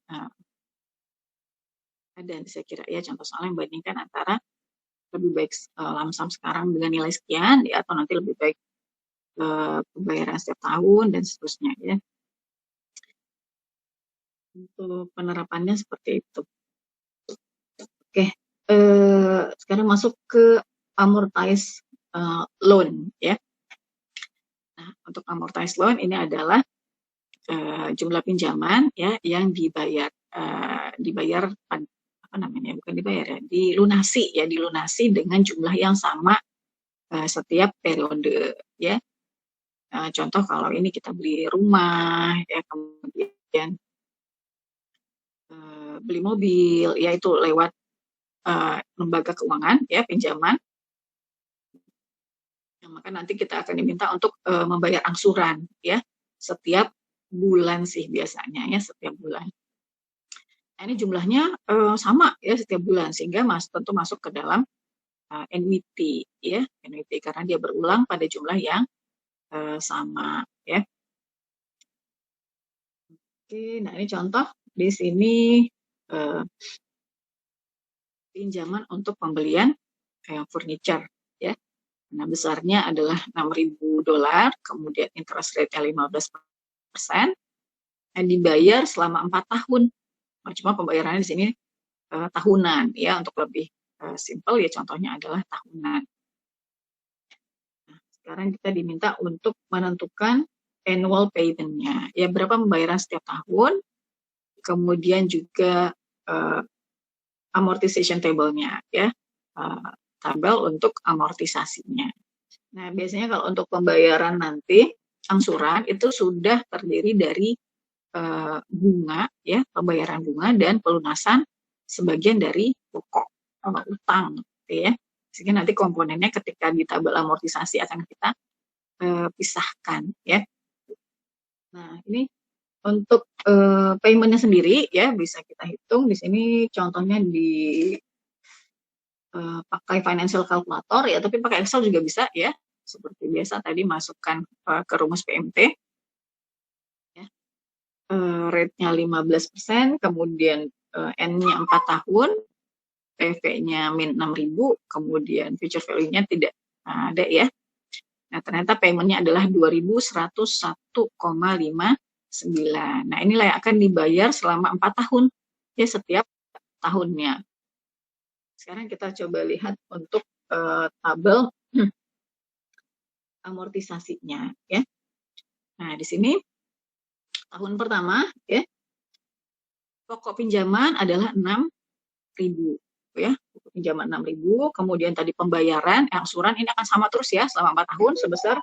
ada saya kira ya contoh soal yang membandingkan antara lebih baik lamsam sekarang dengan nilai sekian ya, atau nanti lebih baik pembayaran setiap tahun dan seterusnya ya. Untuk penerapannya seperti itu. Oke, sekarang masuk ke amortized loan ya. Nah, untuk amortized loan ini adalah jumlah pinjaman ya yang dibayar dilunasi dengan jumlah yang sama setiap periode ya. Contoh kalau ini kita beli rumah ya, kemudian beli mobil ya, itu lewat lembaga keuangan ya, pinjaman. Nah, maka nanti kita akan diminta untuk membayar angsuran ya setiap bulan sih biasanya ya, setiap bulan. Nah, ini jumlahnya sama ya setiap bulan, sehingga tentu masuk ke dalam annuity ya, annuity karena dia berulang pada jumlah yang sama ya. Oke, nah ini contoh di sini pinjaman untuk pembelian furniture ya. Nah, besarnya adalah $6.000, kemudian interest rate-nya 15%, dan dibayar selama 4 tahun. Cuma pembayarannya di sini tahunan ya, untuk lebih simple ya, contohnya adalah tahunan. Nah, sekarang kita diminta untuk menentukan annual payment-nya ya, berapa pembayaran setiap tahun, kemudian juga amortization table-nya ya, tabel untuk amortisasinya. Nah, biasanya kalau untuk pembayaran nanti angsuran itu sudah terdiri dari bunga ya, pembayaran bunga dan pelunasan sebagian dari pokok utang gitu ya. Sehingga nanti komponennya ketika di tabel amortisasi akan kita pisahkan ya. Nah, ini untuk payment-nya sendiri ya, bisa kita hitung di sini contohnya pakai financial calculator ya, tapi pakai Excel juga bisa ya. Seperti biasa tadi masukkan ke rumus PMT ya. Rate-nya 15%, kemudian N-nya 4 tahun, PV-nya min 6.000, kemudian future value-nya tidak ada ya. Nah, ternyata payment-nya adalah 2.101,59. Nah, inilah yang akan dibayar selama 4 tahun ya, setiap tahunnya. Sekarang kita coba lihat untuk tabel amortisasinya ya. Nah, di sini tahun pertama ya, pokok pinjaman adalah 6.000 ya, pokok pinjaman 6.000, kemudian tadi pembayaran angsuran ini akan sama terus ya selama 4 tahun sebesar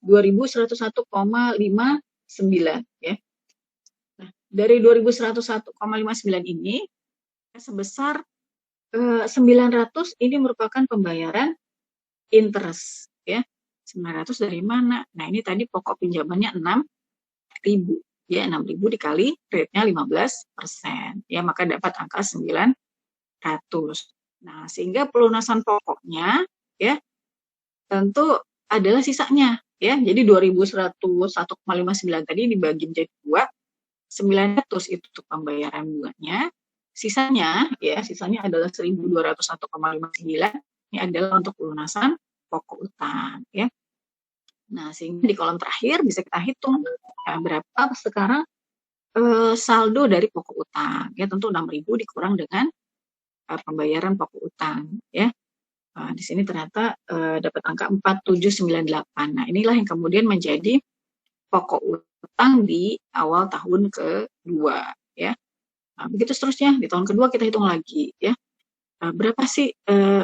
2.101,59 ya. dari 2.101,59 ini sebesar 900 ini merupakan pembayaran interest ya. 900 dari mana? Nah, ini tadi pokok pinjamannya 6.000 ya, 6.000 dikali rate-nya 15%. Ya, maka dapat angka 900. Nah, sehingga pelunasan pokoknya ya tentu adalah sisanya ya. Jadi 2.101,59 tadi dibagi menjadi 2, 900 itu untuk pembayaran bunganya. Sisanya adalah 1.201,59. Ini adalah untuk pelunasan pokok utang ya. Nah, sehingga di kolom terakhir bisa kita hitung berapa sekarang saldo dari pokok utang ya. Tentu 6.000 dikurang dengan pembayaran pokok utang ya. Di sini ternyata dapat angka 4798. Nah, inilah yang kemudian menjadi pokok utang di awal tahun kedua ya. Nah, begitu seterusnya di tahun kedua kita hitung lagi ya. Berapa sih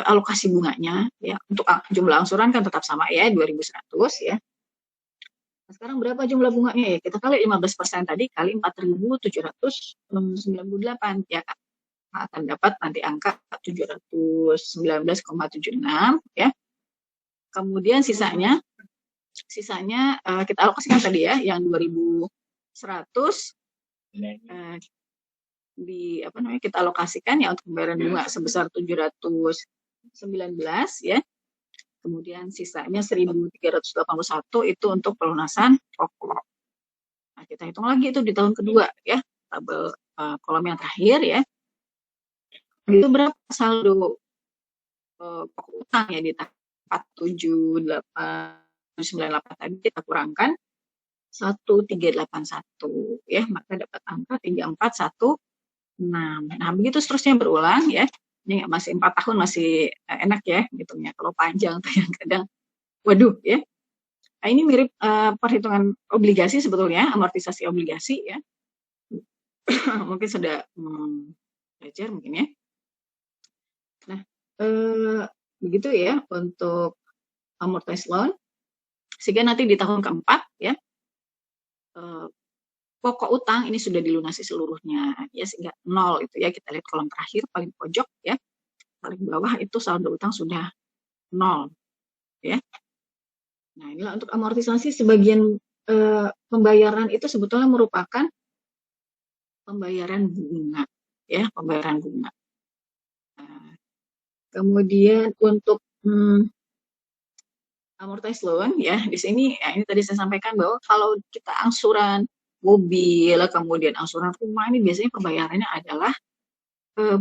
alokasi bunganya ya? Untuk jumlah angsuran kan tetap sama ya, 2.100 ya. Nah, sekarang berapa jumlah bunganya ya? Kita kali 15% tadi kali 4.798 ya kan. Akan dapat nanti angka 719,76 ya. Kemudian sisanya kita alokasikan tadi ya, yang 2.100 kita alokasikan ya untuk pembayaran bunga sebesar 719 ya. Kemudian sisanya 1.381 itu untuk pelunasan pokok. Nah, kita hitung lagi itu di tahun kedua ya, tabel kolom yang terakhir ya. Itu berapa saldo pokok utang ya di 479898 tadi kita kurangkan 1381 ya, maka dapat angka 3416. Nah, begitu seterusnya berulang ya. Ini masih 4 tahun masih enak ya hitungnya. Kalau panjang kadang-kadang waduh ya. Nah, ini mirip perhitungan obligasi sebetulnya, amortisasi obligasi ya. Mungkin sudah belajar mungkin ya. Nah, begitu ya untuk amortized loan. Sehingga nanti di tahun keempat ya, pokok utang ini sudah dilunasi seluruhnya ya, sehingga 0 itu ya. Kita lihat kolom terakhir paling pojok ya, paling bawah itu saldo utang sudah 0 ya. Nah, inilah untuk amortisasi. Sebagian pembayaran itu sebetulnya merupakan pembayaran bunga ya, pembayaran bunga. Nah, kemudian untuk amortized loan ya, di sini ya, ini tadi saya sampaikan bahwa kalau kita angsuran mobil, kemudian angsuran rumah, ini biasanya pembayarannya adalah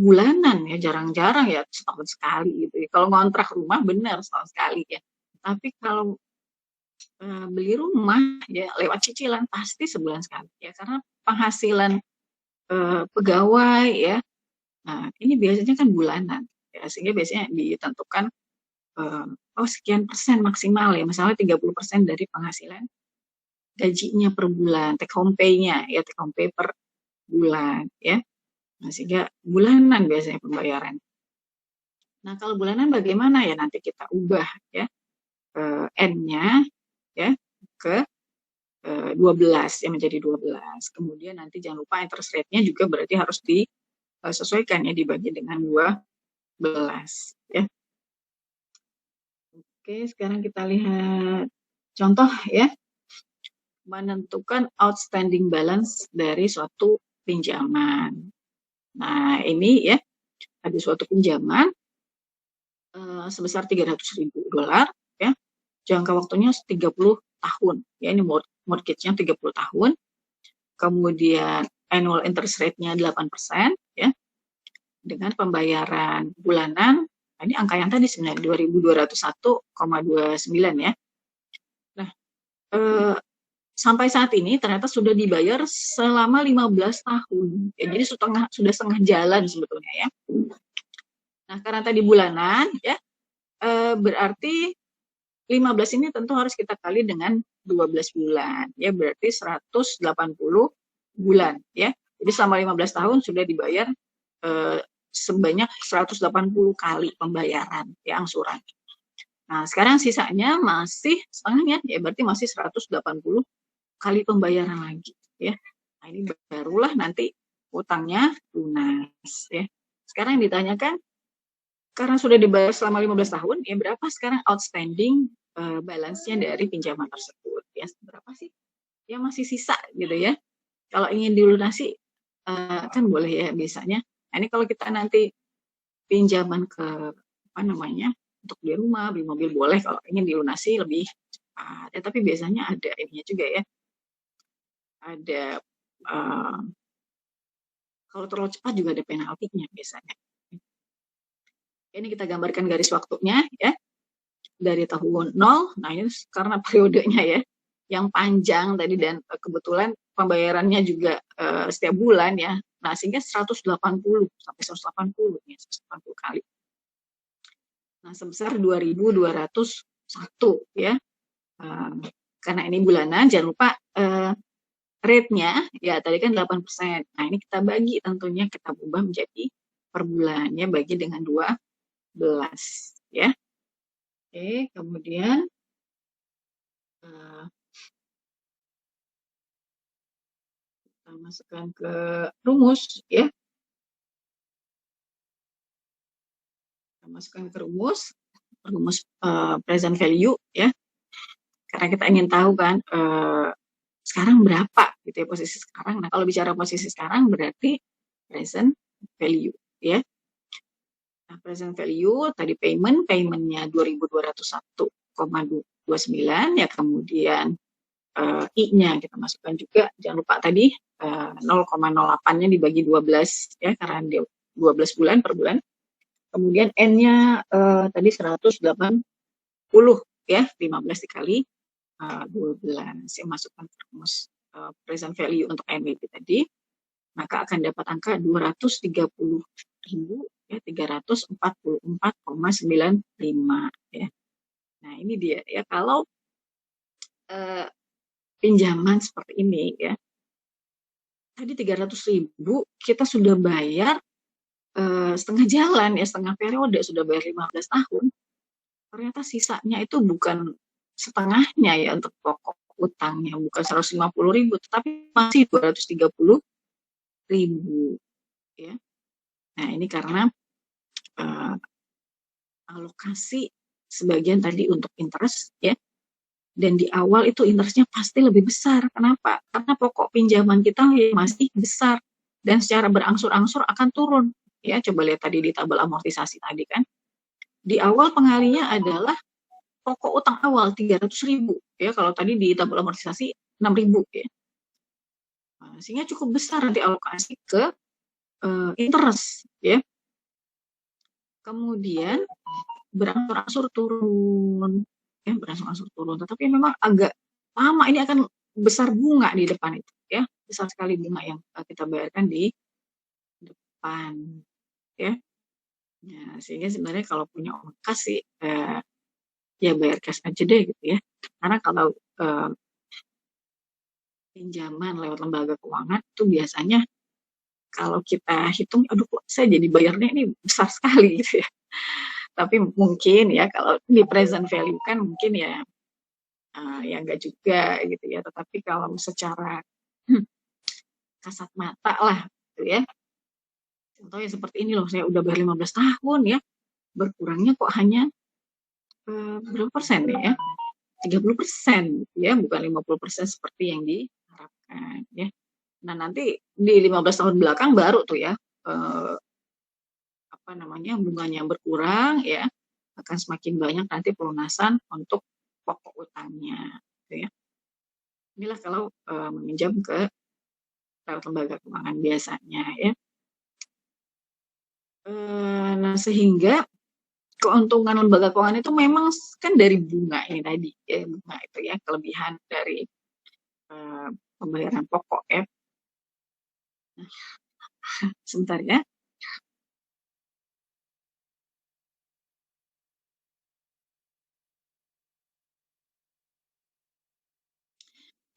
bulanan ya, jarang-jarang ya setahun sekali gitu ya. Kalau ngontrak rumah benar setahun sekali ya. Tapi kalau beli rumah ya lewat cicilan pasti sebulan sekali ya, karena penghasilan pegawai ya. Nah, ini biasanya kan bulanan ya, sehingga biasanya ditentukan sekian persen maksimal ya, misalnya 30% dari penghasilan gajinya per bulan, take home pay-nya ya, take home pay per bulan ya. Nah, sehingga bulanan biasanya pembayaran. Nah, kalau bulanan bagaimana ya, nanti kita ubah ya N-nya ya ke 12 ya, menjadi 12. Kemudian nanti jangan lupa interest rate-nya juga berarti harus disesuaikan ya, dibagi dengan 12 ya. Oke, sekarang kita lihat contoh ya, menentukan outstanding balance dari suatu pinjaman. Nah, ini ya, ada suatu pinjaman sebesar $300.000 ya, jangka waktunya 30 tahun ya, ini mortgage-nya 30 tahun, kemudian annual interest rate-nya 8% ya, dengan pembayaran bulanan. Ini angka yang tadi sebenarnya 2.201,29 ya. Nah, sampai saat ini ternyata sudah dibayar selama 15 tahun. Ya, jadi sudah setengah jalan sebetulnya ya. Nah, karena tadi bulanan ya, berarti 15 ini tentu harus kita kali dengan 12 bulan ya, berarti 180 bulan ya. Jadi selama 15 tahun sudah dibayar sebanyak 180 kali pembayaran ya, angsuran. Nah, sekarang sisanya masih setengahnya ya, berarti masih 180 kali pembayaran lagi ya. Nah, ini barulah nanti utangnya lunas ya. Sekarang yang ditanyakan, karena sudah dibayar selama 15 tahun, ya berapa sekarang outstanding balance-nya dari pinjaman tersebut? Ya, berapa sih? Ya masih sisa gitu ya. Kalau ingin dilunasi, kan boleh ya biasanya. Nah, ini kalau kita nanti pinjaman ke apa namanya untuk beli rumah, beli mobil boleh kalau ingin dilunasi lebih cepat. Ya, tapi biasanya ada ininya juga ya. Ada kalau terlalu cepat juga ada penaltinya biasanya. Ini kita gambarkan garis waktunya ya. Dari tahun 0, nah ini karena periodenya ya yang panjang tadi dan kebetulan pembayarannya juga setiap bulan ya. Nah, sehingga 180 sampai 180 ya, 180 kali. Nah, sebesar 2.201 ya. Karena ini bulanan, jangan lupa rate-nya ya tadi kan 8%. Nah, ini kita bagi tentunya kita ubah menjadi per bulannya bagi dengan 12 ya. Oke, kemudian kita masukkan ke rumus ya. Kita masukkan ke rumus present value ya. Karena kita ingin tahu kan sekarang berapa gitu ya posisi sekarang. Nah, kalau bicara posisi sekarang berarti present value ya. Nah, present value tadi paymentnya 2.201,29 ya, kemudian I-nya kita masukkan juga, jangan lupa tadi 0,08-nya dibagi 12 ya, karena dia 12 bulan per bulan. Kemudian N-nya tadi 180 ya, 15 dikali 12 yang masukkan rumus present value untuk MBP tadi, maka akan dapat angka 230.000 ya, 344,95 ya. Nah, ini dia ya, kalau pinjaman seperti ini ya. Tadi 300.000 kita sudah bayar setengah jalan ya, setengah periode sudah bayar 15 tahun. Ternyata sisanya itu bukan setengahnya ya untuk pokok utangnya, bukan 150.000, tetapi masih 230.000 ya. Nah, ini karena alokasi sebagian tadi untuk interest ya. Dan di awal itu interestnya pasti lebih besar. Kenapa? Karena pokok pinjaman kita masih besar dan secara berangsur-angsur akan turun. Ya, coba lihat tadi di tabel amortisasi tadi kan. Di awal pengalinya adalah pokok utang awal 300.000 ya. Kalau tadi di tabel amortisasi 6.000 ya. Nah, sehingga cukup besar nanti alokasi ke interest ya. Kemudian berangsur-angsur turun. Ya, berangsur-angsur turun, tetapi memang agak lama, ini akan besar bunga di depan itu ya, besar sekali bunga yang kita bayarkan di depan ya. Nah, sehingga sebenarnya kalau punya uang kas sih ya bayar cash aja deh gitu ya, karena kalau pinjaman lewat lembaga keuangan itu biasanya kalau kita hitung, aduh kok saya jadi bayarnya ini besar sekali gitu ya. Tapi mungkin ya kalau di present value kan mungkin ya ya enggak juga gitu ya, tetapi kalau secara kasat mata lah gitu ya, contohnya seperti ini loh, saya udah bayar 15 tahun ya, berkurangnya kok hanya berapa persen ya, 30% ya, bukan 50% seperti yang diharapkan ya. Nah, nanti di 15 tahun belakang baru tuh ya apa namanya bunganya berkurang ya, akan semakin banyak nanti pelunasan untuk pokok utangnya gitu ya. Inilah kalau meminjam ke lewat lembaga keuangan biasanya ya. Nah, sehingga keuntungan lembaga keuangan itu memang kan dari bunga ini tadi ya, bunga itu ya, kelebihan dari pembayaran pokok ya. Sebentar ya.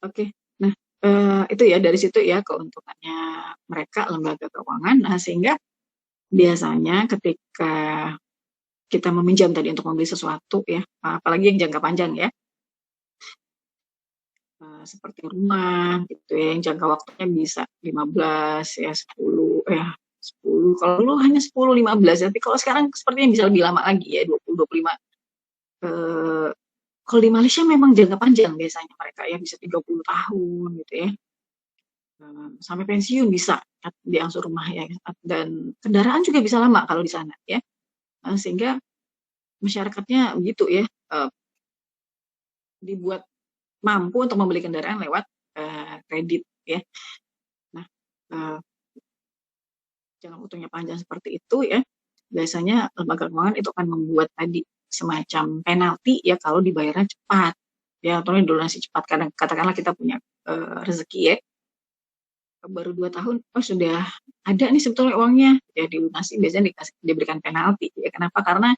Oke, nah itu ya dari situ ya keuntungannya mereka lembaga keuangan. Nah, sehingga biasanya ketika kita meminjam tadi untuk membeli sesuatu ya, apalagi yang jangka panjang ya, seperti rumah gitu ya, yang jangka waktunya bisa 15 ya 10 kalau dulu hanya 10 15 tapi kalau sekarang sepertinya bisa lebih lama lagi ya 20 25. Kalau di Malaysia memang jangka panjang biasanya mereka ya bisa 30 tahun gitu ya. Sampai pensiun bisa diangsur rumah ya, dan kendaraan juga bisa lama kalau di sana ya. Sehingga masyarakatnya begitu ya, dibuat mampu untuk membeli kendaraan lewat kredit ya. Nah, jangka waktunya panjang seperti itu ya, biasanya lembaga keuangan itu akan membuat tadi semacam penalti ya kalau dibayarnya cepat ya, atau donasi cepat. Kadang katakanlah kita punya rezeki ya, baru 2 tahun, oh sudah ada nih sebetulnya uangnya, ya dilunasi biasanya diberikan penalti ya. Kenapa? Karena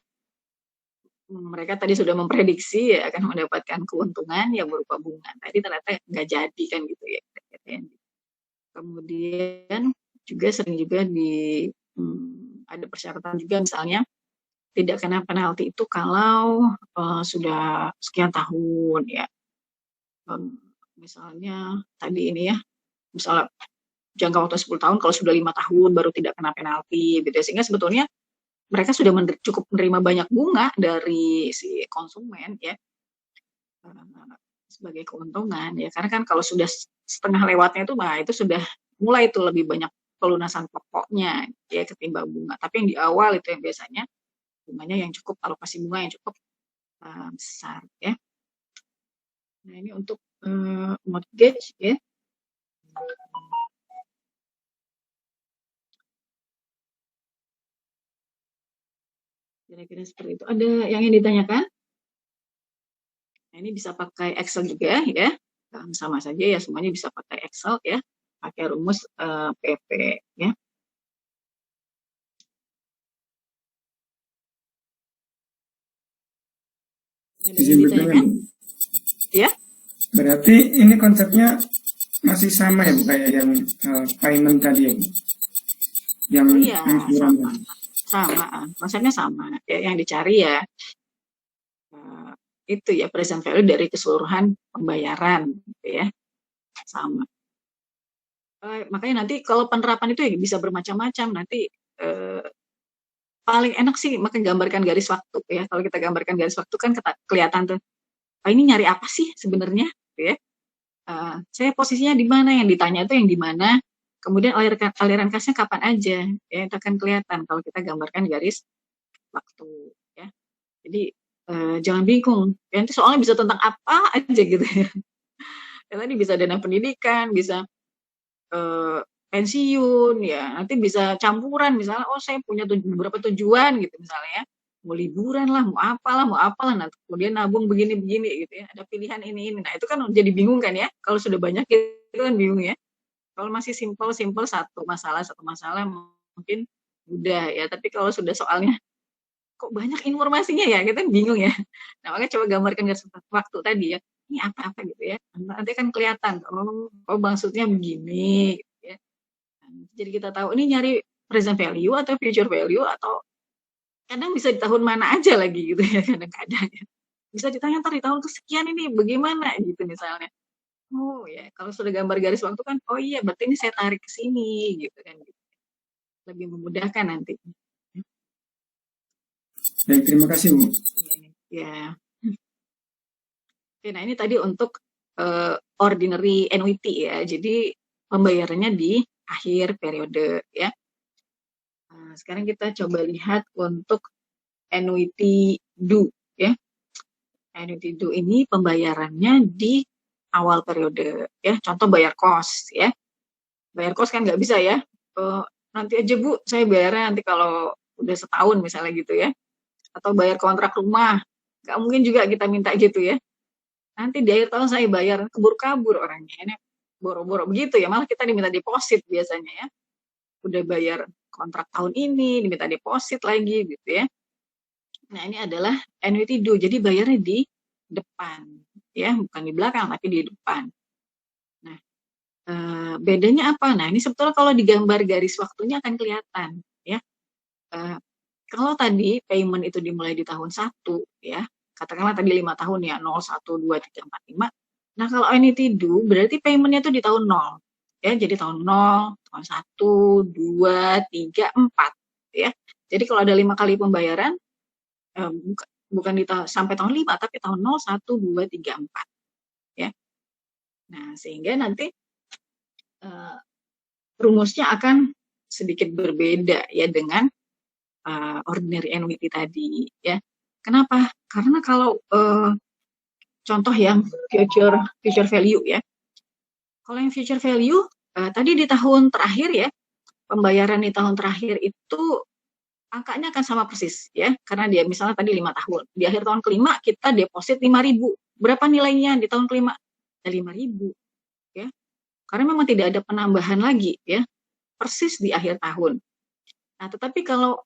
mereka tadi sudah memprediksi ya akan mendapatkan keuntungan yang berupa bunga. Tadi ternyata nggak jadi kan gitu ya. Kemudian juga sering juga ada persyaratan juga, misalnya tidak kena penalti itu kalau sudah sekian tahun ya. Misalnya tadi ini ya, misalnya jangka waktu 10 tahun, kalau sudah 5 tahun baru tidak kena penalti gitu ya. Sehingga sebetulnya mereka sudah cukup menerima banyak bunga dari si konsumen ya, sebagai keuntungan ya. Karena kan kalau sudah setengah lewatnya itu, nah itu sudah mulai itu lebih banyak pelunasan pokoknya ya ketimbang bunga. Tapi yang di awal itu yang biasanya bunganya yang cukup, alokasi bunga yang cukup besar ya. Nah ini untuk mortgage ya. Kira-kira seperti itu. Ada yang ingin ditanyakan? Nah, ini bisa pakai Excel juga ya. Sama saja ya, semuanya bisa pakai Excel ya. Pakai rumus PP ya. Izin bertanya, Bu. Ya. Berarti ini konsepnya masih sama ya Bu, kayak yang payment tadi ya Bu? Yang Iya, sama. Konsepnya sama. Ya, yang dicari ya itu ya present value dari keseluruhan pembayaran gitu ya. Sama. Makanya nanti kalau penerapan itu ya bisa bermacam-macam. Nanti paling enak sih makin gambarkan garis waktu ya. Kalau kita gambarkan garis waktu kan kelihatan tuh, ini nyari apa sih sebenarnya gitu ya. Saya posisinya di mana, yang ditanya itu yang di mana, kemudian aliran kasnya kapan aja ya, itu akan kelihatan kalau kita gambarkan garis waktu ya. Jadi jangan bingung ya, nanti soalnya bisa tentang apa aja gitu ya. Ya tadi bisa dana pendidikan, bisa pensiun ya, nanti bisa campuran, misalnya saya punya beberapa tujuan gitu misalnya ya, mau liburan lah, mau apalah, nah kemudian nabung begini-begini gitu ya, ada pilihan ini. Nah itu kan jadi bingung kan ya, kalau sudah banyak itu kan bingung ya. Kalau masih simple satu masalah mungkin mudah ya, tapi kalau sudah soalnya kok banyak informasinya ya, kita bingung ya. Nah makanya coba gambarkan garis waktu tadi ya, ini apa gitu ya, nanti kan kelihatan, oh maksudnya begini gitu ya. Jadi kita tahu ini nyari present value atau future value, atau kadang bisa di tahun mana aja lagi gitu ya, kadang-kadang ya. Bisa ditanya ntar di tahun kesekian ini bagaimana gitu misalnya. Oh ya, kalau sudah gambar garis waktu kan, oh iya berarti ini saya tarik ke sini gitu kan. Lebih memudahkan nanti. Baik, terima kasih Bu. Ya. Oke, nah ini tadi untuk ordinary annuity ya. Jadi pembayarannya di akhir periode ya. Nah, sekarang kita coba lihat untuk annuity due ya. Annuity due ini pembayarannya di awal periode ya. Contoh bayar kos ya. Bayar kos kan nggak bisa ya. Nanti aja Bu, saya bayarnya nanti kalau udah setahun misalnya gitu ya. Atau bayar kontrak rumah, nggak mungkin juga kita minta gitu ya. Nanti di akhir tahun saya bayar, kabur-kabur orangnya, ini boro-boro begitu ya, malah kita diminta deposit biasanya ya. Udah bayar kontrak tahun ini, diminta deposit lagi gitu ya. Nah ini adalah annuity due, jadi bayarnya di depan ya, bukan di belakang tapi di depan. Nah bedanya apa? Nah ini sebetulnya kalau digambar garis waktunya akan kelihatan ya. Kalau tadi payment itu dimulai di tahun 1 ya, katakanlah tadi 5 tahun ya, 0, 1, 2, 3, 4, 5. Nah, kalau annuity due berarti payment-nya itu di tahun 0. Ya, jadi tahun 0, tahun 1, 2, 3, 4. Ya. Jadi kalau ada 5 kali pembayaran, bukan sampai tahun 5, tapi tahun 0, 1, 2, 3, 4. Ya. Nah, sehingga nanti rumusnya akan sedikit berbeda ya dengan ordinary annuity tadi. Ya. Kenapa? Karena kalau contoh yang future value ya. Kalau yang future value tadi di tahun terakhir ya, pembayaran di tahun terakhir itu angkanya akan sama persis ya, karena dia misalnya tadi 5 tahun. Di akhir tahun kelima kita deposit 5.000. Berapa nilainya di tahun kelima? Ya 5.000 ya. Karena memang tidak ada penambahan lagi ya, persis di akhir tahun. Nah, tetapi kalau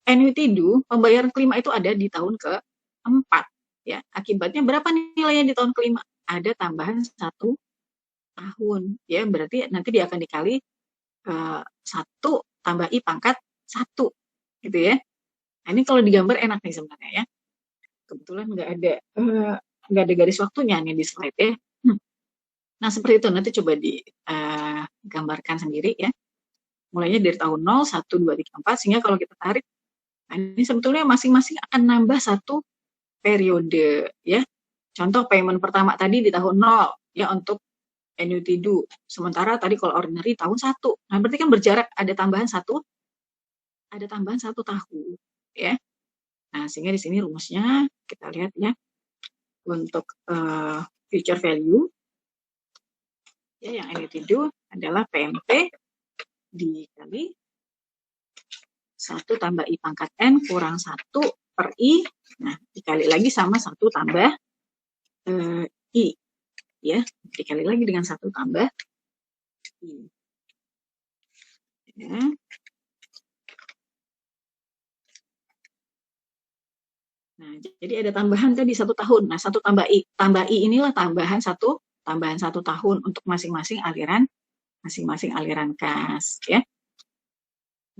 annuity due, pembayaran kelima itu ada di tahun keempat ya. Akibatnya berapa nilainya di tahun kelima? Ada tambahan 1 tahun ya, berarti nanti dia akan dikali 1 tambah I pangkat 1 gitu ya. Nah, ini kalau digambar enak nih sebenarnya ya. Kebetulan nggak ada garis waktunya nih di slide ya. Nah, seperti itu nanti coba digambarkan sendiri ya. Mulainya dari tahun 0, 1, 2, 3, 4 sehingga kalau kita tarik, nah ini sebetulnya masing-masing akan nambah 1 periode ya. Contoh payment pertama tadi di tahun 0 ya untuk annuity due. Sementara tadi kalau ordinary tahun 1. Nah, berarti kan berjarak ada tambahan 1 tahun ya. Nah, sehingga di sini rumusnya kita lihat ya. Untuk future value ya yang annuity due adalah PMT dikali 1 tambah I pangkat N kurang 1 per I. Nah, dikali lagi sama 1 tambah I ya, dikali lagi dengan 1 tambah I ya. Nah, jadi ada tambahan tadi 1 tahun. Nah, 1 tambah I inilah tambahan 1 tahun untuk masing-masing aliran kas ya.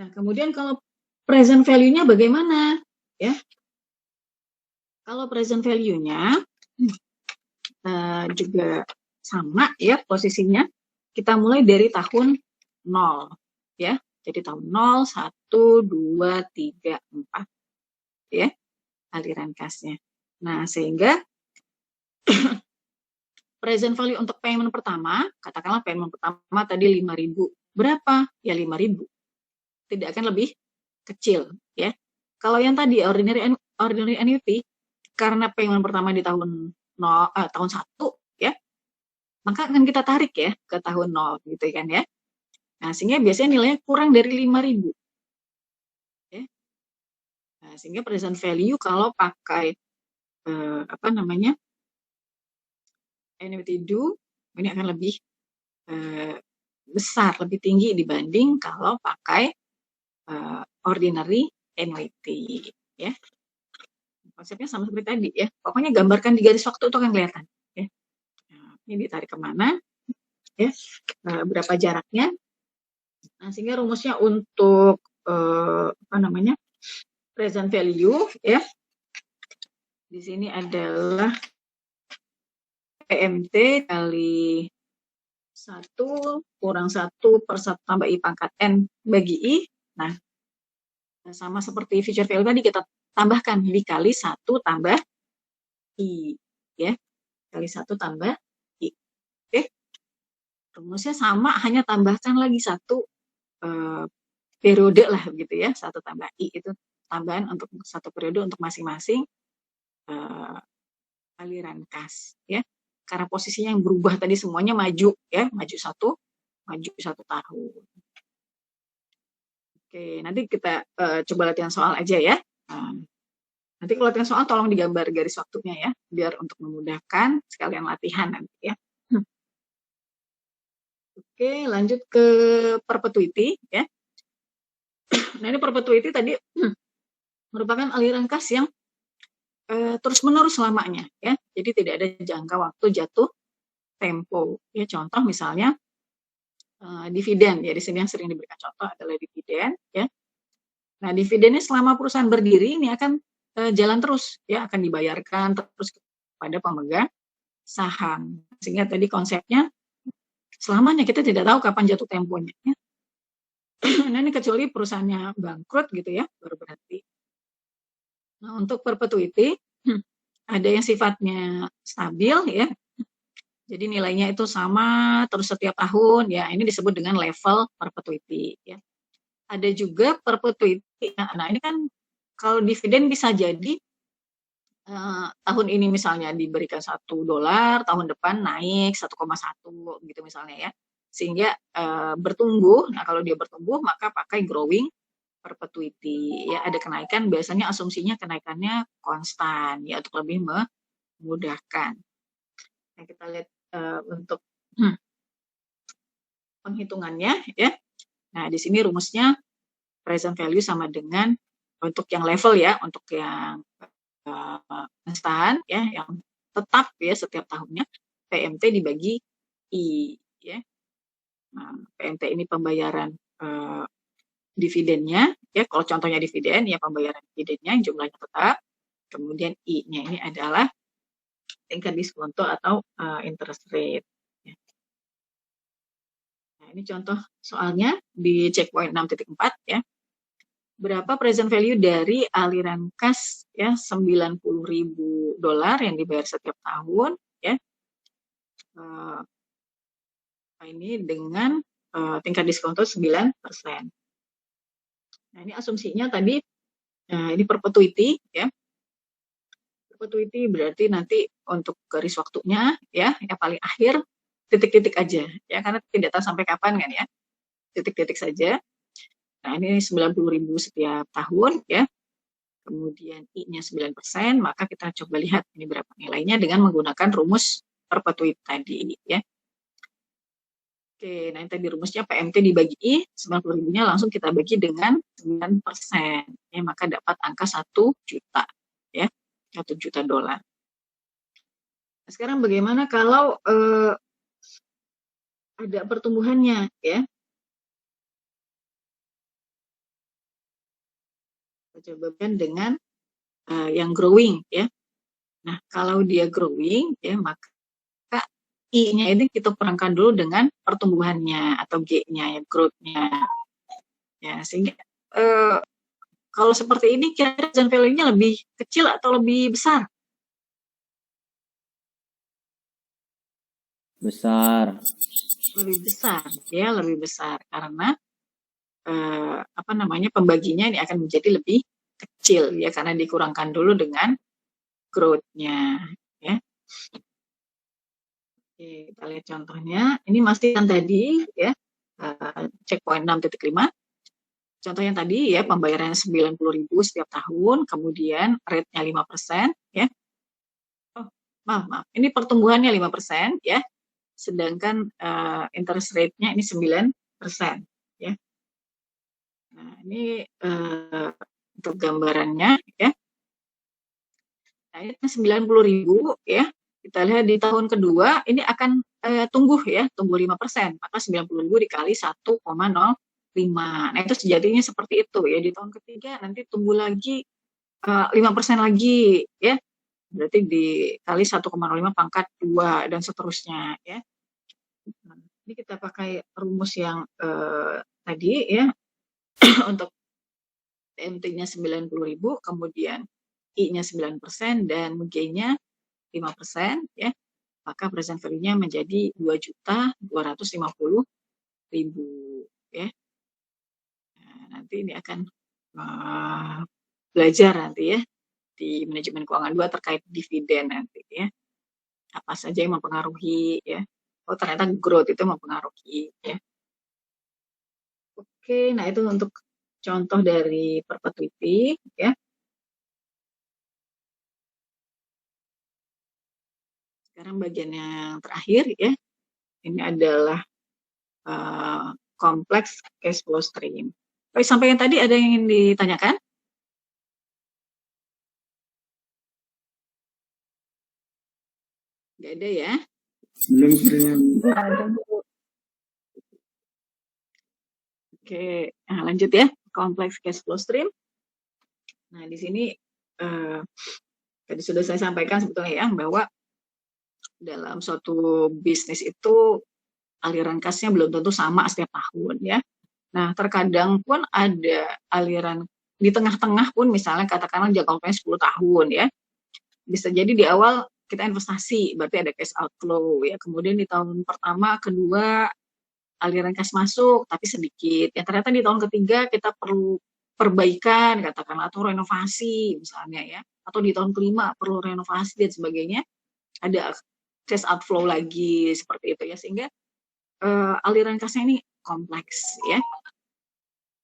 Nah, kemudian kalau present value-nya bagaimana ya? Kalau present value-nya juga sama ya posisinya. Kita mulai dari tahun 0 ya. Jadi tahun 0, 1, 2, 3, 4 ya aliran kasnya. Nah, sehingga present value untuk payment pertama, katakanlah payment pertama tadi 5.000. Berapa? Ya 5.000. Tidak akan lebih kecil ya. Kalau yang tadi ordinary annuity, karena payment pertama di tahun 1 ya, maka akan kita tarik ya ke tahun 0 gitu kan ya. Nah, sehingga biasanya nilainya kurang dari 5.000. Ya. Nah, sehingga present value kalau pakai annuity due ini akan lebih besar, lebih tinggi dibanding kalau pakai ordinary annuity ya. Konsepnya sama seperti tadi ya. Pokoknya gambarkan di garis waktu itu akan kelihatan ya. Nah, ini ditarik kemana ya, berapa jaraknya. Nah, sehingga rumusnya untuk present value ya. Di sini adalah PMT kali 1 kurang 1 per 1 tambah I pangkat N bagi I. Nah, sama seperti future value tadi kita tambahkan dikali 1 tambah I ya. Kali 1 tambah I. Oke. Rumusnya sama, hanya tambahkan lagi 1 periode lah begitu ya. 1 tambah I itu tambahan untuk 1 periode untuk masing-masing aliran kas ya. Karena posisinya yang berubah tadi semuanya maju ya, maju 1 tahun. Oke, nanti kita coba latihan soal aja ya. Nanti kalau latihan soal tolong digambar garis waktunya ya, biar untuk memudahkan sekalian latihan nanti ya. Oke, lanjut ke perpetuity ya. Nah, ini perpetuity tadi merupakan aliran kas yang terus-menerus selamanya ya. Jadi tidak ada jangka waktu jatuh tempo. Ya, contoh misalnya dividen ya, di sini yang sering diberikan contoh adalah dividen ya. Nah, dividennya selama perusahaan berdiri ini akan jalan terus ya, akan dibayarkan terus kepada pemegang saham. Sehingga tadi konsepnya selamanya kita tidak tahu kapan jatuh temponya. Ya. Nah, ini kecuali perusahaannya bangkrut gitu ya, baru berhenti. Nah, untuk perpetuity ada yang sifatnya stabil ya. Jadi nilainya itu sama terus setiap tahun ya. Ini disebut dengan level perpetuity ya. Ada juga perpetuity. Nah, ini kan kalau dividen bisa jadi tahun ini misalnya diberikan $1, tahun depan naik 1,1 gitu misalnya ya. Sehingga bertumbuh. Nah, kalau dia bertumbuh maka pakai growing perpetuity ya. Ada kenaikan, biasanya asumsinya kenaikannya konstan ya untuk lebih memudahkan. Nah, kita lihat untuk penghitungannya ya. Nah, di sini rumusnya present value sama dengan untuk yang level ya, untuk yang konstan ya, yang tetap ya setiap tahunnya, PMT dibagi I ya. Nah, PMT ini pembayaran dividennya ya. Kalau contohnya dividen ya pembayaran dividennya jumlahnya tetap. Kemudian I-nya ini adalah tingkat diskonto atau interest rate. Ya. Nah, ini contoh soalnya di checkpoint 6.4 ya. Berapa present value dari aliran kas ya $90.000 yang dibayar setiap tahun ya. Ini dengan tingkat diskonto 9%. Nah, ini asumsinya tadi ini perpetuity ya. Perpetuity berarti nanti untuk garis waktunya ya, yang paling akhir titik-titik aja ya, karena tidak tahu sampai kapan kan ya. Titik-titik saja. Nah, ini 90.000 setiap tahun ya. Kemudian I-nya 9%, maka kita coba lihat ini berapa nilainya dengan menggunakan rumus perpetuity tadi ya. Oke, nah yang tadi rumusnya PMT dibagi I, 90.000-nya langsung kita bagi dengan 9%. Ya, maka dapat angka 1 juta ya. $1 juta. Nah, sekarang bagaimana kalau ada pertumbuhannya ya? Kita cobakan dengan yang growing ya. Nah, kalau dia growing ya, maka I-nya ini kita kurangkan dulu dengan pertumbuhannya atau G-nya ya, growth-nya. Ya, sehingga kalau seperti ini kira-kira present value-nya lebih kecil atau lebih besar? Besar. Lebih besar ya, lebih besar karena pembaginya ini akan menjadi lebih kecil ya, karena dikurangkan dulu dengan growth-nya ya. Oke, kita lihat contohnya. Ini masih yang tadi ya, checkpoint 6.5. Contoh yang tadi ya, pembayaran 90.000 setiap tahun, kemudian rate-nya 5% ya. Oh, maaf. Ini pertumbuhannya 5% ya. Sedangkan interest rate-nya ini 9% ya. Nah, ini untuk gambarannya ya. Nah, ini 90.000 ya. Kita lihat di tahun kedua ini akan tumbuh ya, tumbuh 5%. Maka 90.000 dikali 1,05. Nah, itu sejatinya seperti itu ya. Di tahun ketiga nanti tumbuh lagi 5% lagi ya. Berarti dikali 1,05 pangkat 2 dan seterusnya ya. Nah, ini kita pakai rumus yang tadi ya. Untuk PMT-nya 90.000, kemudian I-nya 9% dan G-nya 5% ya. Maka present value-nya menjadi 2.250.000 ya. Nah, nanti ini akan belajar nanti ya di manajemen keuangan 2 terkait dividen nanti ya. Apa saja yang mempengaruhi ya. Oh, ternyata growth itu mempengaruhi ya. Oke, nah itu untuk contoh dari perpetuity ya. Sekarang bagian yang terakhir ya. Ini adalah kompleks cash flow stream. Baik, sampai yang tadi ada yang ingin ditanyakan? Nggak ada ya? Belum sebenarnya. Oke, nah lanjut ya, kompleks cash flow stream. Nah, di sini tadi sudah saya sampaikan sebetulnya ya, bahwa dalam suatu bisnis itu aliran kasnya belum tentu sama setiap tahun ya. Nah, terkadang pun ada aliran di tengah-tengah pun, misalnya katakanlah jangka waktunya 10 tahun ya. Bisa jadi di awal kita investasi, berarti ada cash outflow ya. Kemudian di tahun pertama, kedua aliran cash masuk tapi sedikit. Ya ternyata di tahun ketiga kita perlu perbaikan katakanlah atau renovasi misalnya ya. Atau di tahun kelima perlu renovasi dan sebagainya. Ada cash outflow lagi seperti itu ya, sehingga aliran kasnya ini kompleks ya.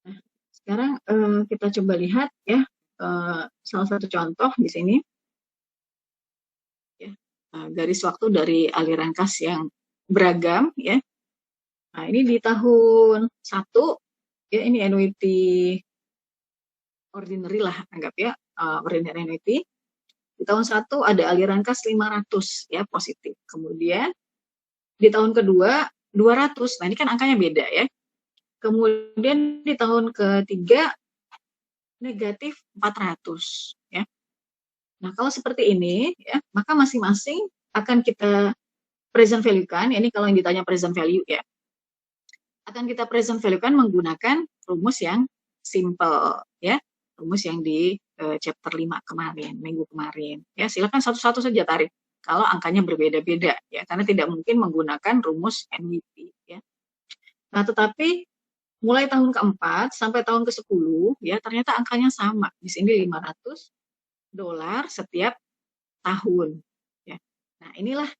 Nah, sekarang kita coba lihat ya salah satu contoh di sini ya, garis waktu dari aliran kas yang beragam ya. Nah, ini di tahun 1 ya, ini annuity ordinary lah anggap ya, ordinary annuity. Di tahun 1 ada aliran kas 500 ya positif. Kemudian di tahun kedua 200, nah ini kan angkanya beda ya. Kemudian di tahun ketiga negatif 400 ya. Nah kalau seperti ini ya, maka masing-masing akan kita present value-kan, ini kalau yang ditanya present value ya, akan kita present value-kan menggunakan rumus yang simple ya, rumus yang di chapter 5 kemarin, minggu kemarin ya. Silakan satu-satu saja tarik kalau angkanya berbeda-beda ya, karena tidak mungkin menggunakan rumus NWP ya. Nah, tetapi mulai tahun keempat sampai tahun ke-10 ya, ternyata angkanya sama. Di sini $500 setiap tahun ya. Nah, inilah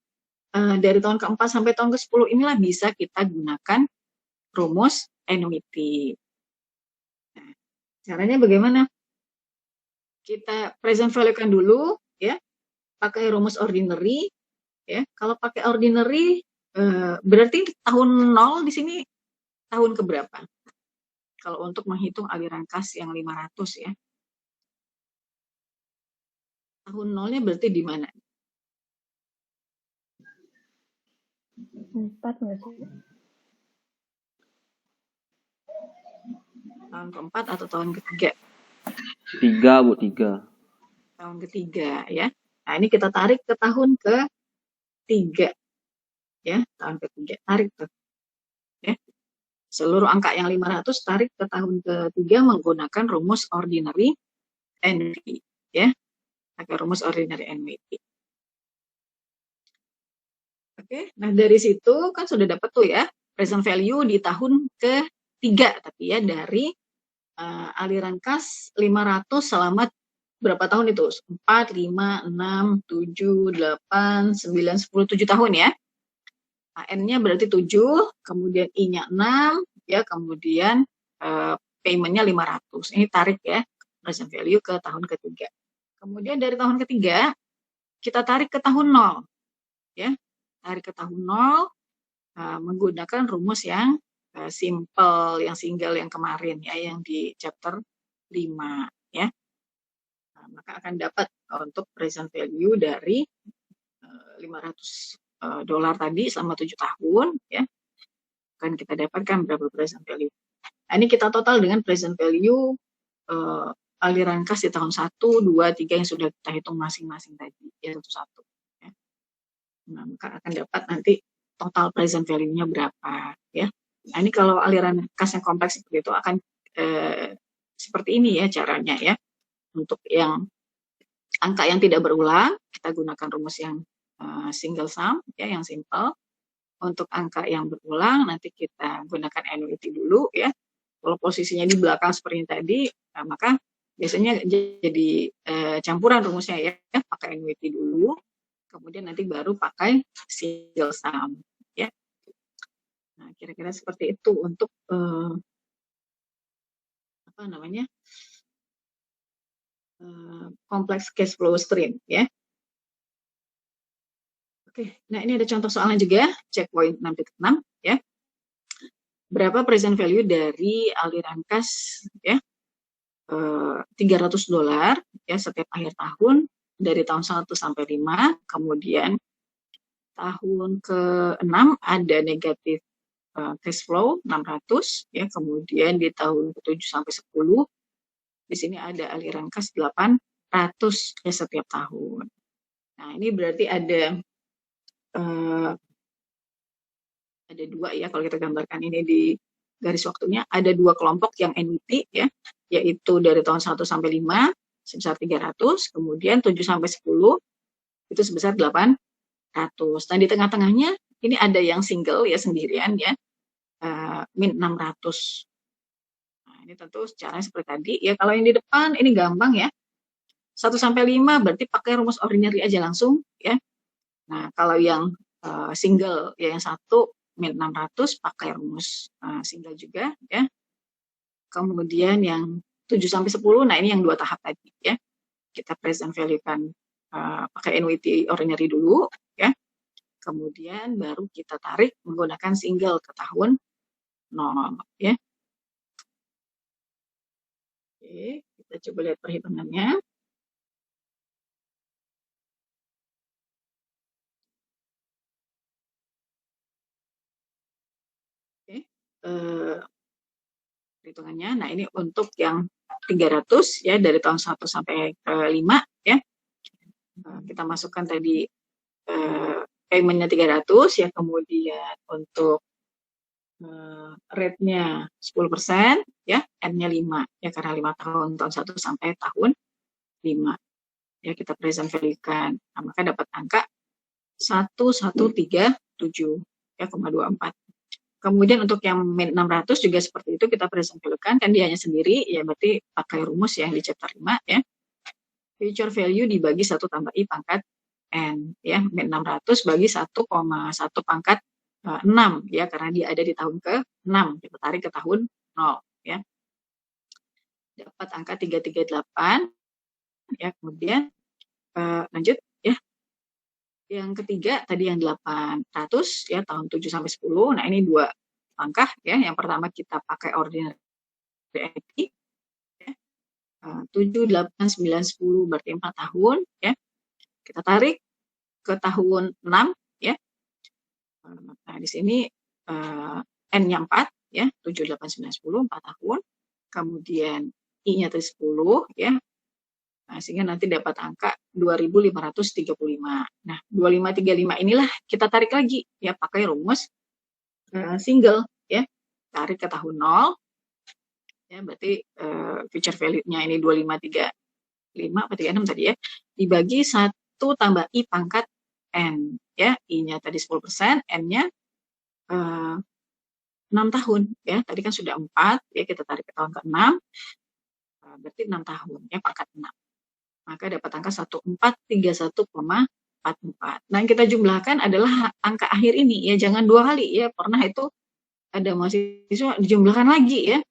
dari tahun keempat sampai tahun ke-10 inilah bisa kita gunakan rumus annuity. Nah, caranya bagaimana? Kita present value-kan dulu ya, pakai rumus ordinary ya. Kalau pakai ordinary berarti tahun 0 di sini tahun keberapa? Kalau untuk menghitung aliran kas yang 500 ya. Tahun 0-nya berarti di mana? 4 nggak sih? Tahun keempat atau tahun ketiga? 3, Bu, 3. Tahun ketiga ya. Nah, ini kita tarik ke tahun ke-3 ya, tahun ketiga tarik tuh ya. Seluruh angka yang 500 tarik ke tahun ke-3 menggunakan rumus ordinary annuity ya. Pakai rumus ordinary annuity. Oke, nah dari situ kan sudah dapat tuh ya present value di tahun ke-3, tapi ya dari aliran kas 500 selama berapa tahun itu? 4, 5, 6, 7, 8, 9, 10, 7 tahun ya. Nah, N-nya berarti 7, kemudian I-nya 6, ya, kemudian payment-nya 500. Ini tarik ya, present value ke tahun ketiga. Kemudian dari tahun ketiga, kita tarik ke tahun 0. Ya, tarik ke tahun 0 menggunakan rumus yang simple, yang single yang kemarin ya, yang di chapter 5 ya. Nah, maka akan dapat untuk present value dari $500 tadi selama 7 tahun ya. Akan kita dapatkan berapa present value. Nah, ini kita total dengan present value aliran kas di tahun 1, 2, 3 yang sudah kita hitung masing-masing tadi ya, satu-satu ya. Nah, maka akan dapat nanti total present value-nya berapa ya. Nah, ini kalau aliran kas yang kompleks seperti itu akan seperti ini ya caranya ya. Untuk yang angka yang tidak berulang, kita gunakan rumus yang single sum ya, yang simple. Untuk angka yang berulang, nanti kita gunakan annuity dulu ya. Kalau posisinya di belakang seperti tadi, maka biasanya jadi campuran rumusnya ya, pakai annuity dulu, kemudian nanti baru pakai single sum ya. Nah, kira-kira seperti itu untuk kompleks cash flow stream ya. Oke, nah ini ada contoh soalnya juga, checkpoint 6.6 ya. Berapa present value dari aliran kas ya? $300 ya setiap akhir tahun dari tahun 1 sampai 5, kemudian tahun ke-6 ada negatif cash flow 600 ya, kemudian di tahun ke-7 sampai 10 di sini ada aliran kas 800 ya setiap tahun. Nah, ini berarti ada ada dua ya, kalau kita gambarkan ini di garis waktunya, ada dua kelompok yang annuity ya, yaitu dari tahun 1 sampai 5 sebesar 300, kemudian 7 sampai 10 itu sebesar 800. Dan di tengah-tengahnya ini ada yang single ya, sendirian ya, min 600. Nah, ini tentu caranya seperti tadi ya. Kalau yang di depan ini gampang ya. 1 sampai 5 berarti pakai rumus ordinary aja langsung ya. Nah, kalau yang single ya, yang satu min 600 pakai rumus single juga ya. Kemudian yang 7 sampai 10, nah ini yang dua tahap tadi ya. Kita present value kan pakai annuity ordinary dulu ya. Kemudian baru kita tarik menggunakan single ke tahun 0 ya. Oke, kita coba lihat perhitungannya. Oke, perhitungannya. Nah, ini untuk yang 300 ya, dari tahun 1 sampai 5 ya. Kita masukkan tadi payment-nya 300 ya, kemudian untuk rate-nya 10% ya, N-nya 5 ya, karena 5 tahun 1 sampai tahun 5 ya, kita present value-kan. Nah, maka dapat angka 1137 ya, 0,24. Kemudian untuk yang min 600 juga seperti itu, kita present value-kan, kan dia hanya sendiri ya, berarti pakai rumus yang di chapter 5 ya. Future value dibagi 1 tambah I pangkat N ya, min 600 bagi 1,1 pangkat 6 ya, karena dia ada di tahun ke-6, kita tarik ke tahun 0 ya. Dapat angka 338 ya, kemudian lanjut ya. Yang ketiga tadi yang 800 ya, tahun 7 sampai 10. Nah, ini dua langkah ya. Yang pertama kita pakai ordinary entry ya. 7, 8, 9, 10 berarti 4 tahun ya. Kita tarik ke tahun 6 ya. Nah, di sini N-nya 4 ya, 7, 8, 9, 10 4 tahun. Kemudian I-nya tadi 10 ya. Nah, sehingga nanti dapat angka 2535. Nah, 2535 inilah kita tarik lagi ya, pakai rumus single ya. Tarik ke tahun 0 ya, berarti future value-nya ini 2535 atau 36 tadi ya, dibagi 1 tambah I pangkat N ya. I-nya tadi 10%, N-nya 6 tahun ya. Tadi kan sudah 4 ya, kita tarik ke tahun ke-6. Berarti 6 tahun ya, pangkat 6. Maka dapat angka 1431,44. Nah, yang kita jumlahkan adalah angka akhir ini ya, jangan dua kali ya. Pernah itu ada mahasiswa dijumlahkan lagi ya,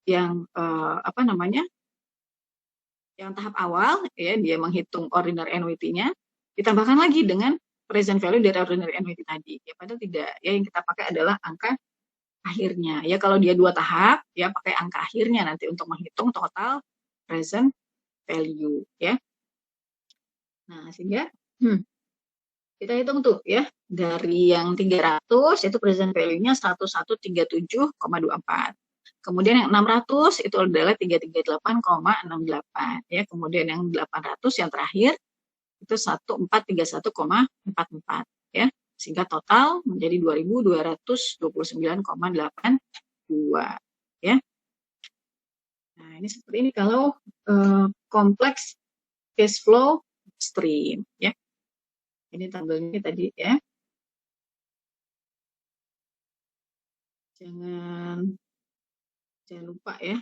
yang yang tahap awal ya, dia menghitung ordinary annuity-nya, ditambahkan lagi dengan present value dari ordinary annuity tadi ya, padahal tidak ya. Yang kita pakai adalah angka akhirnya ya. Kalau dia dua tahap ya, pakai angka akhirnya nanti untuk menghitung total present value ya. Nah, sehingga kita hitung tuh ya, dari yang 300 itu present value-nya 1137,24. Kemudian yang 600 itu adalah 338,68 ya. Kemudian yang 800 yang terakhir itu 1431,44 ya. Sehingga total menjadi 2229,82 ya. Nah, ini seperti ini kalau kompleks cash flow stream ya. Ini tabelnya tadi ya. Jangan lupa ya.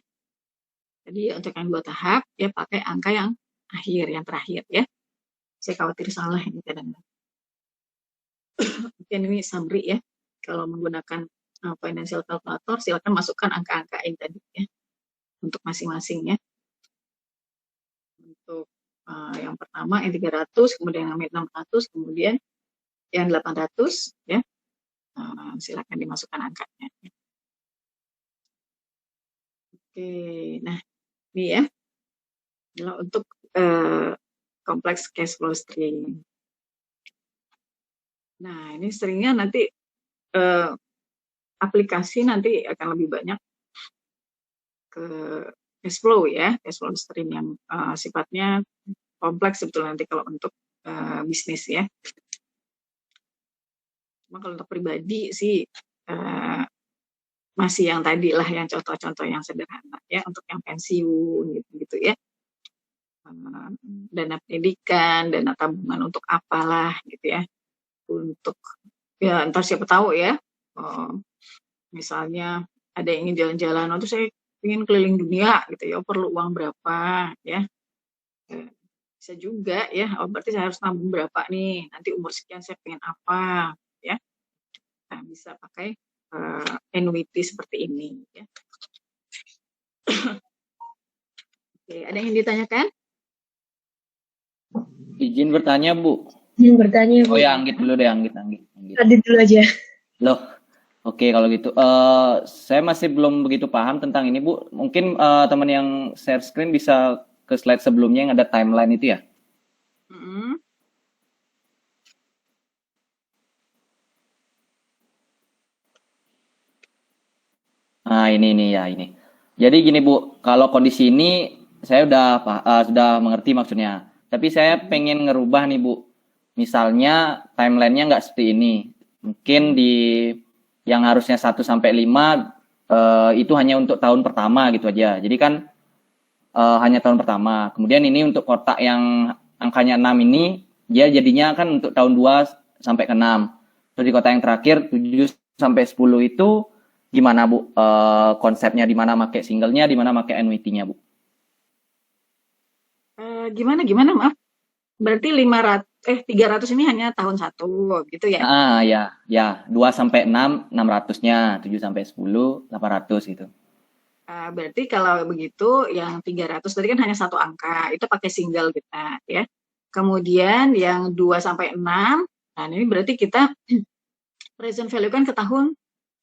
Tadi untuk yang dua tahap ya, pakai angka yang akhir, yang terakhir ya. Saya khawatir salah ini kadang-kadang. Mungkin ini summary ya. Kalau menggunakan financial calculator, silakan masukkan angka-angka ini tadi ya, untuk masing-masing ya. Untuk yang pertama yang 300, kemudian yang 600, kemudian yang 800 ya. Silakan dimasukkan angkanya. Oke, nah ini ya, adalah untuk kompleks cash flow stream. Nah, ini seringnya nanti aplikasi nanti akan lebih banyak ke cash flow ya, cash flow stream yang sifatnya kompleks sebetulnya nanti kalau untuk bisnis ya. Cuma kalau untuk pribadi sih masih yang tadi lah, yang contoh-contoh yang sederhana ya, untuk yang pensiun gitu ya. Dana pendidikan, dana tabungan untuk apalah gitu ya. Untuk ya ntar siapa tahu ya, misalnya ada yang ingin jalan-jalan, oh tuh saya ingin keliling dunia gitu ya, perlu uang berapa ya. Bisa juga ya, oh berarti saya harus nabung berapa nih, nanti umur sekian saya pengen apa ya. Nah, bisa pakai annuity seperti ini ya. Oke, ada yang ditanyakan? Izin bertanya, Bu. Yang bertanya, Bu. Oh ya, Anggit dulu deh, Anggit. Adit dulu aja. Loh, oke kalau gitu. Saya masih belum begitu paham tentang ini, Bu. Mungkin teman yang share screen bisa ke slide sebelumnya yang ada timeline itu ya? Nah, ini ya, ini. Jadi gini, Bu, kalau kondisi ini saya sudah mengerti maksudnya. Tapi saya pengen ngerubah nih, Bu. Misalnya timelinenya nggak seperti ini. Mungkin di yang harusnya 1 sampai 5 itu hanya untuk tahun pertama gitu aja. Jadi kan hanya tahun pertama. Kemudian ini untuk kotak yang angkanya 6 ini dia jadinya kan untuk tahun 2 sampai ke 6. Terus di kotak yang terakhir 7 sampai 10 itu gimana, Bu? Konsepnya di mana pakai singlenya, di mana pakai annuity-nya, Bu? Gimana maaf? Berarti 300 ini hanya tahun 1 gitu ya? Ya. 2 sampai 6 600-nya, 7 sampai 10 800 gitu. Berarti kalau begitu yang 300 tadi kan hanya satu angka, itu pakai single kita ya. Kemudian yang 2 sampai 6, nah ini berarti kita present value kan ke tahun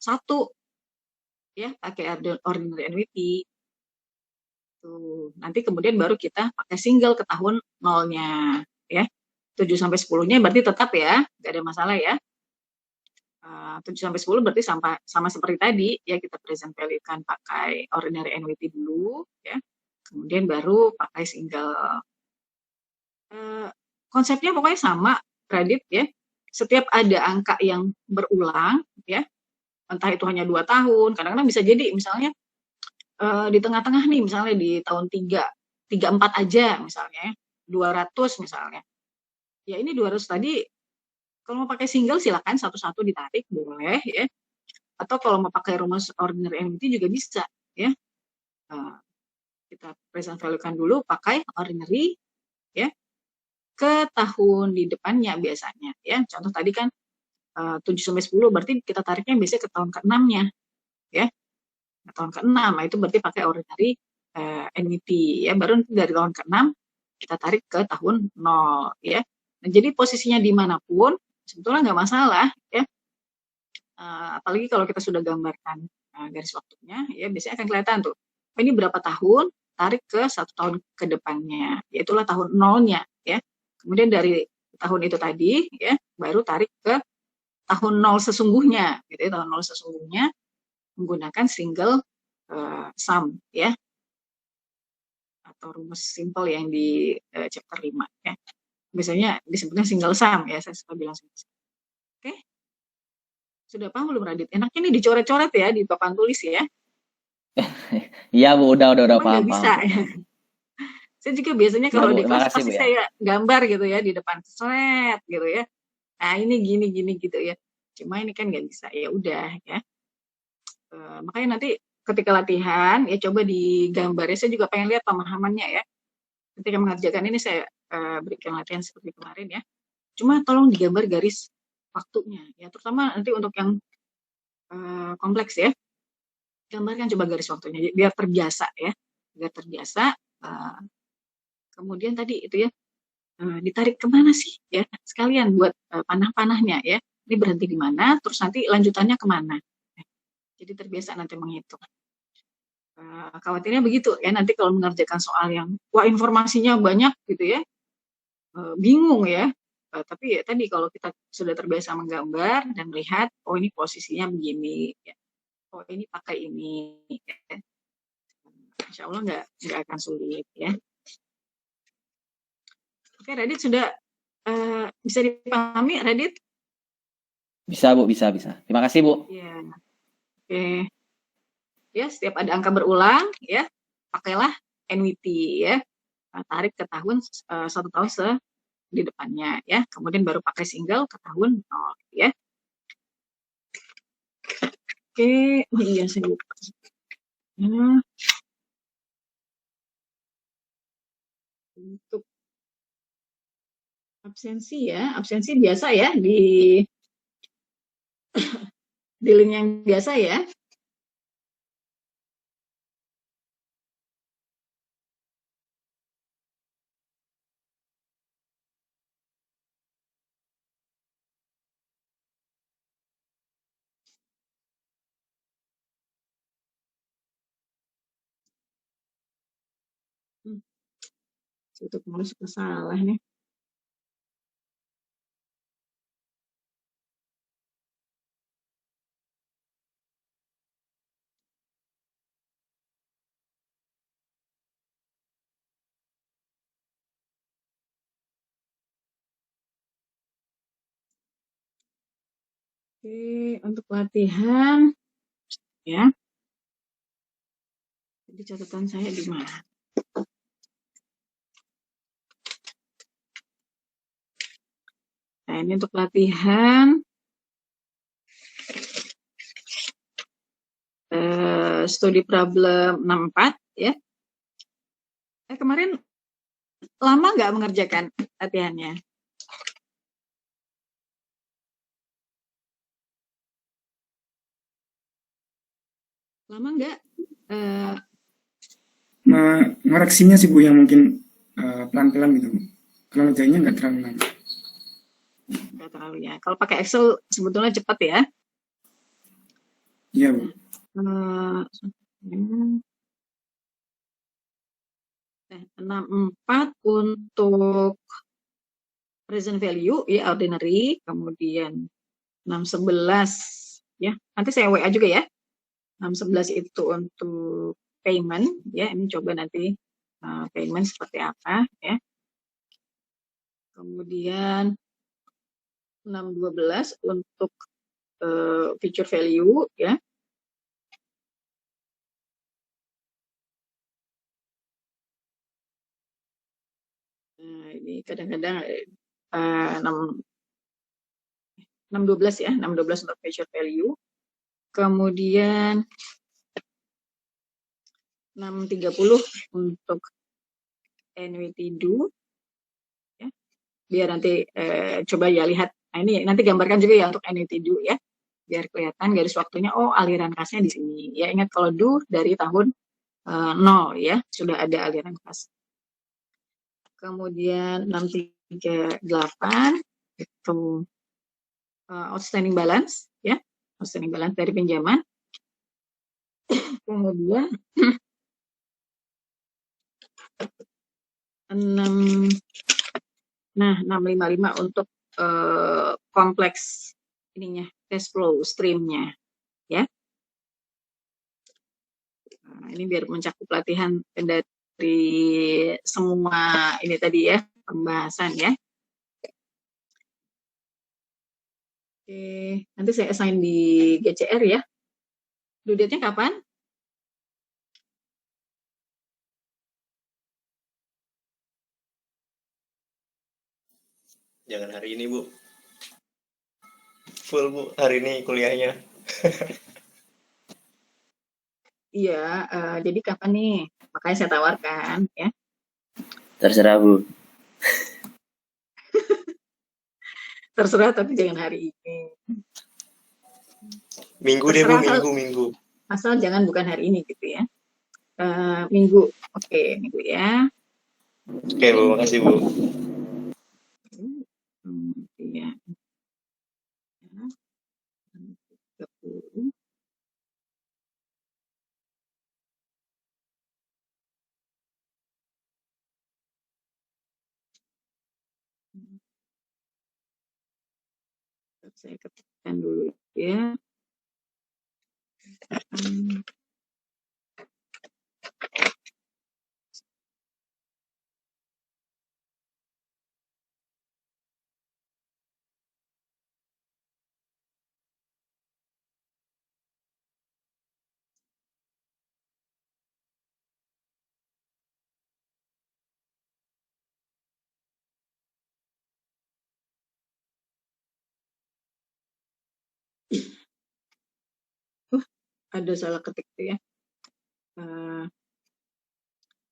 1 ya, pakai ordinary annuity. Tuh, nanti kemudian baru kita pakai single ke tahun 0-nya ya. 7 sampai 10-nya berarti tetap ya, nggak ada masalah ya. 7 sampai 10 berarti sama seperti tadi ya, kita present value kan pakai ordinary annuity dulu ya. Kemudian baru pakai single. Konsepnya pokoknya sama, kredit ya. Setiap ada angka yang berulang ya, entah itu hanya 2 tahun, kadang-kadang bisa jadi misalnya di tengah-tengah nih, misalnya di tahun 34 aja misalnya, 200 misalnya. Ya ini 200 tadi, kalau mau pakai single silakan satu-satu ditarik, boleh ya. Atau kalau mau pakai rumus ordinary annuity juga bisa ya. Kita present value-kan dulu pakai ordinary ya, ke tahun di depannya biasanya ya. Contoh tadi kan 7 sampai 10 berarti kita tariknya biasanya ke tahun ke-6-nya ya. Tahun ke-6 itu berarti pakai ordinary annuity ya. Baru dari tahun ke-6 kita tarik ke tahun 0 ya. Nah, jadi posisinya dimanapun sebetulnya nggak masalah ya. Apalagi kalau kita sudah gambarkan garis waktunya ya, biasanya akan kelihatan tuh, ini berapa tahun, tarik ke 1 tahun ke depannya, yaitulah tahun 0-nya ya. Kemudian dari tahun itu tadi ya, baru tarik ke tahun 0 sesungguhnya gitu ya, tahun 0 sesungguhnya menggunakan single sum ya, atau rumus simple yang di chapter 5 ya. Biasanya disebutnya single sum ya, saya suka bilang single sum. Oke. Sudah paham belum, Radit? Enaknya nih dicoret-coret ya di papan tulis ya. Iya, Bu, udah paham. Bisa ya. Saya juga biasanya kalau di kelas pasti saya gambar gitu ya di depan, seret gitu ya. Nah, ini gini gitu ya. Cuma ini kan nggak bisa, ya udah ya. Makanya nanti ketika latihan ya coba digambar ya. Saya juga pengen lihat pemahamannya ya. Ketika mengerjakan ini saya berikan latihan seperti kemarin ya. Cuma tolong digambar garis waktunya ya, terutama nanti untuk yang kompleks ya, gambarkan coba garis waktunya biar terbiasa ya, kemudian tadi itu ya, ditarik kemana sih ya, sekalian buat panah-panahnya ya, ini berhenti di mana, terus nanti lanjutannya kemana, jadi terbiasa nanti menghitung. Khawatirnya begitu ya, nanti kalau mengerjakan soal yang wah informasinya banyak gitu ya, bingung ya. Tapi ya tadi kalau kita sudah terbiasa menggambar dan melihat, oh ini posisinya begini, ya. Oh ini pakai ini, ya. Insya Allah nggak akan sulit ya. Oke, Radit sudah bisa dipahami, Radit? Bisa Bu, bisa. Terima kasih Bu. Ya, oke. Ya, setiap ada angka berulang, ya, pakailah NWT, ya. Tarik ke tahun, 1 tahun di depannya, ya. Kemudian baru pakai single ke tahun 0, ya. Oke, oh iya saya lupa. Nah, untuk absensi ya, absensi biasa ya di link yang biasa ya. Hmm, Tutup mulu suka salah nih. Oke, untuk latihan ya. Jadi catatan saya di mana? Nah, ini untuk latihan studi problem 64 ya. Kemarin lama nggak mengerjakan latihannya? Lama nggak? Ngoreksinya sih Bu yang mungkin pelan-pelan gitu Bu. Kalau ngerjainnya nggak terlalu lama. Nggak terlalu ya. Kalau pakai Excel sebetulnya cepat ya. Iya Bu. Nah, 64 untuk present value ya ordinary, kemudian 611 ya. Nanti saya WA juga ya. 611 itu untuk payment ya. Ini coba nanti payment seperti apa ya. Kemudian 612 untuk feature value ya. Nah, ini kadang-kadang 612 ya, 612 untuk feature value. Kemudian 630 untuk NWT do ya. Biar nanti coba ya lihat. Nah, ini nanti gambarkan juga ya untuk NWT do ya. Biar kelihatan garis waktunya, oh aliran kasnya di sini. Ya ingat kalau do dari tahun 0 ya, sudah ada aliran kas. Kemudian 638 itu outstanding balance ya, outstanding balance dari pinjaman. Kemudian 655 untuk kompleks ininya, cash flow streamnya ya. Nah, ini biar mencakup latihan dari semua ini tadi ya, pembahasan ya. Oke, nanti saya assign di GCR ya. Due date-nya kapan? Jangan hari ini, Bu. Full, Bu, hari ini kuliahnya. Iya, jadi kapan nih? Makanya saya tawarkan ya. Terserah Bu. Terserah tapi jangan hari ini. Minggu deh, Bu, minggu. Asal jangan bukan hari ini gitu ya. Minggu. Oke, minggu ya. Oke, Bu, makasih, Bu. Iya. 30. Saya ketikkan dulu ya. ada salah ketik tuh ya.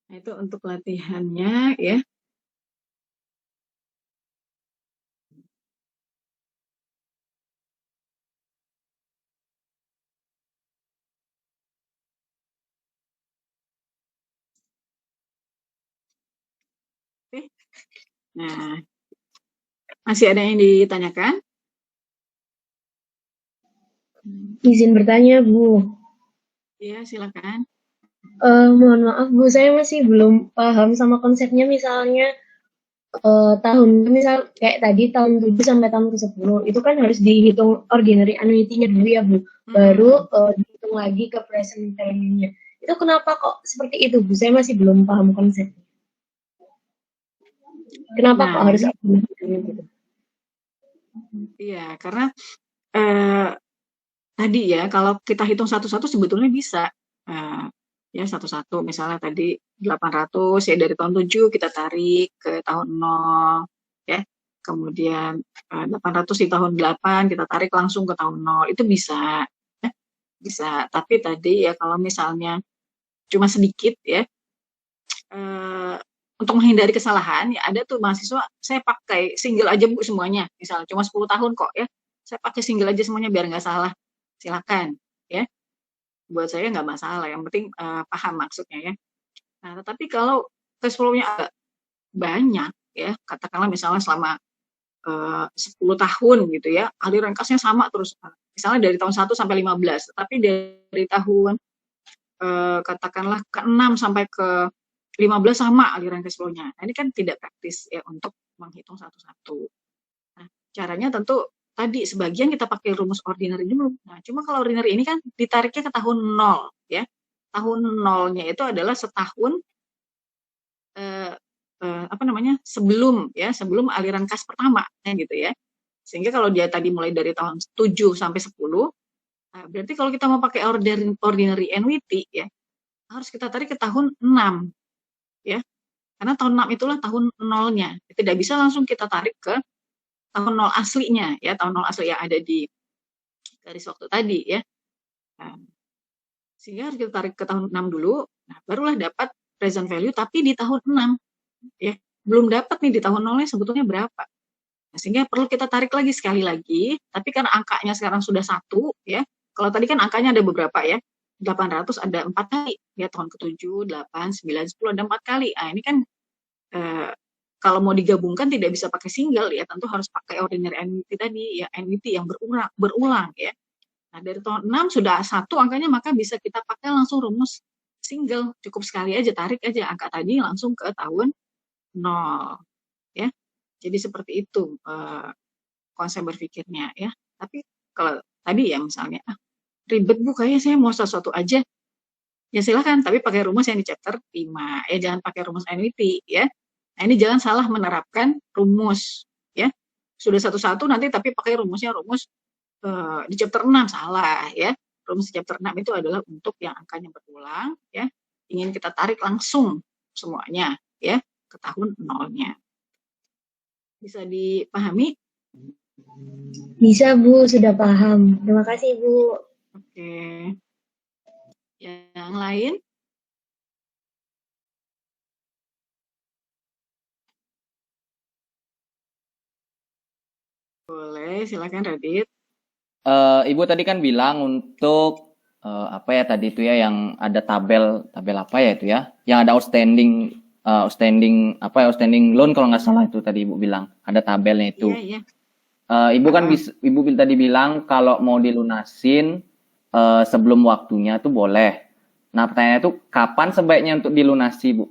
Nah itu untuk latihannya ya. Oke. Nah, masih ada yang ditanyakan? Izin bertanya, Bu. Iya, silakan. Mohon maaf, Bu, saya masih belum paham sama konsepnya. Misalnya tahun, misal kayak tadi tahun 7 sampai tahun ke-10, itu kan harus dihitung ordinary annuity-nya dulu ya, Bu. Baru dihitung lagi ke present value-nya. Itu kenapa kok seperti itu, Bu? Saya masih belum paham konsepnya. Kenapa kok harus gitu? Iya, karena tadi ya, kalau kita hitung satu-satu sebetulnya bisa. Ya, satu-satu. Misalnya tadi 800, ya dari tahun 7 kita tarik ke tahun 0. Ya. Kemudian 800 di tahun 8 kita tarik langsung ke tahun 0. Itu bisa. Ya. Bisa. Tapi tadi ya kalau misalnya cuma sedikit ya, untuk menghindari kesalahan, ya ada tuh mahasiswa, saya pakai single aja Bu semuanya. Misalnya cuma 10 tahun kok ya. Saya pakai single aja semuanya biar nggak salah. Silakan ya. Buat saya nggak masalah, yang penting paham maksudnya ya. Nah, tetapi kalau cash flow-nya agak banyak ya, katakanlah misalnya selama 10 tahun gitu ya, aliran kasnya sama terus. Misalnya dari tahun 1 sampai 15, tapi dari tahun katakanlah ke-6 sampai ke 15 sama aliran cash flow-nya. Nah, ini kan tidak praktis ya untuk menghitung satu-satu. Nah, caranya tentu tadi sebagian kita pakai rumus ordinary dulu. Nah, cuma kalau ordinary ini kan ditariknya ke tahun 0 ya. Tahun 0-nya itu adalah setahun sebelum aliran kas pertama ya gitu ya. Sehingga kalau dia tadi mulai dari tahun 7 sampai 10, nah berarti kalau kita mau pakai ordinary annuity ya, harus kita tarik ke tahun 6 ya. Karena tahun 6 itulah tahun 0-nya. Tidak bisa langsung kita tarik ke tahun 0 aslinya ya, tahun 0 asli yang ada di garis waktu tadi ya. Nah, sehingga harus kita tarik ke tahun 6 dulu, nah barulah dapat present value tapi di tahun 6 ya. Belum dapat nih di tahun 0-nya sebetulnya berapa. Nah, sehingga perlu kita tarik lagi sekali lagi, tapi karena angkanya sekarang sudah 1 ya. Kalau tadi kan angkanya ada beberapa ya. 800 ada 4 kali ya, tahun ke-7, 8, 9, 10 ada 4 kali. Nah, ini kan kalau mau digabungkan tidak bisa pakai single ya, tentu harus pakai ordinary annuity tadi ya, annuity yang berulang ya. Nah, dari tahun 6 sudah 1 angkanya, maka bisa kita pakai langsung rumus single, cukup sekali aja tarik aja angka tadi langsung ke tahun 0 ya. Jadi seperti itu konsep berpikirnya ya. Tapi kalau tadi ya misalnya ribet Bu, kayaknya saya mau sesuatu aja. Ya silakan, tapi pakai rumus yang di chapter 5. Ya jangan pakai rumus annuity ya. Nah, ini jangan salah menerapkan rumus ya. Sudah satu-satu nanti tapi pakai rumusnya rumus di chapter 6 salah ya. Rumus di chapter 6 itu adalah untuk yang angkanya berulang ya. Ingin kita tarik langsung semuanya ya ke tahun 0-nya. Bisa dipahami? Bisa, Bu, sudah paham. Terima kasih, Bu. Oke. Yang lain? Boleh, silakan Radit. Ibu tadi kan bilang untuk apa ya tadi itu ya, yang ada tabel apa ya itu ya, yang ada outstanding outstanding loan kalau nggak salah itu tadi Ibu bilang ada tabelnya itu. Iya. Ibu kan Ibu tadi bilang kalau mau dilunasin sebelum waktunya tuh boleh. Nah, pertanyaannya tuh kapan sebaiknya untuk dilunasi, Bu?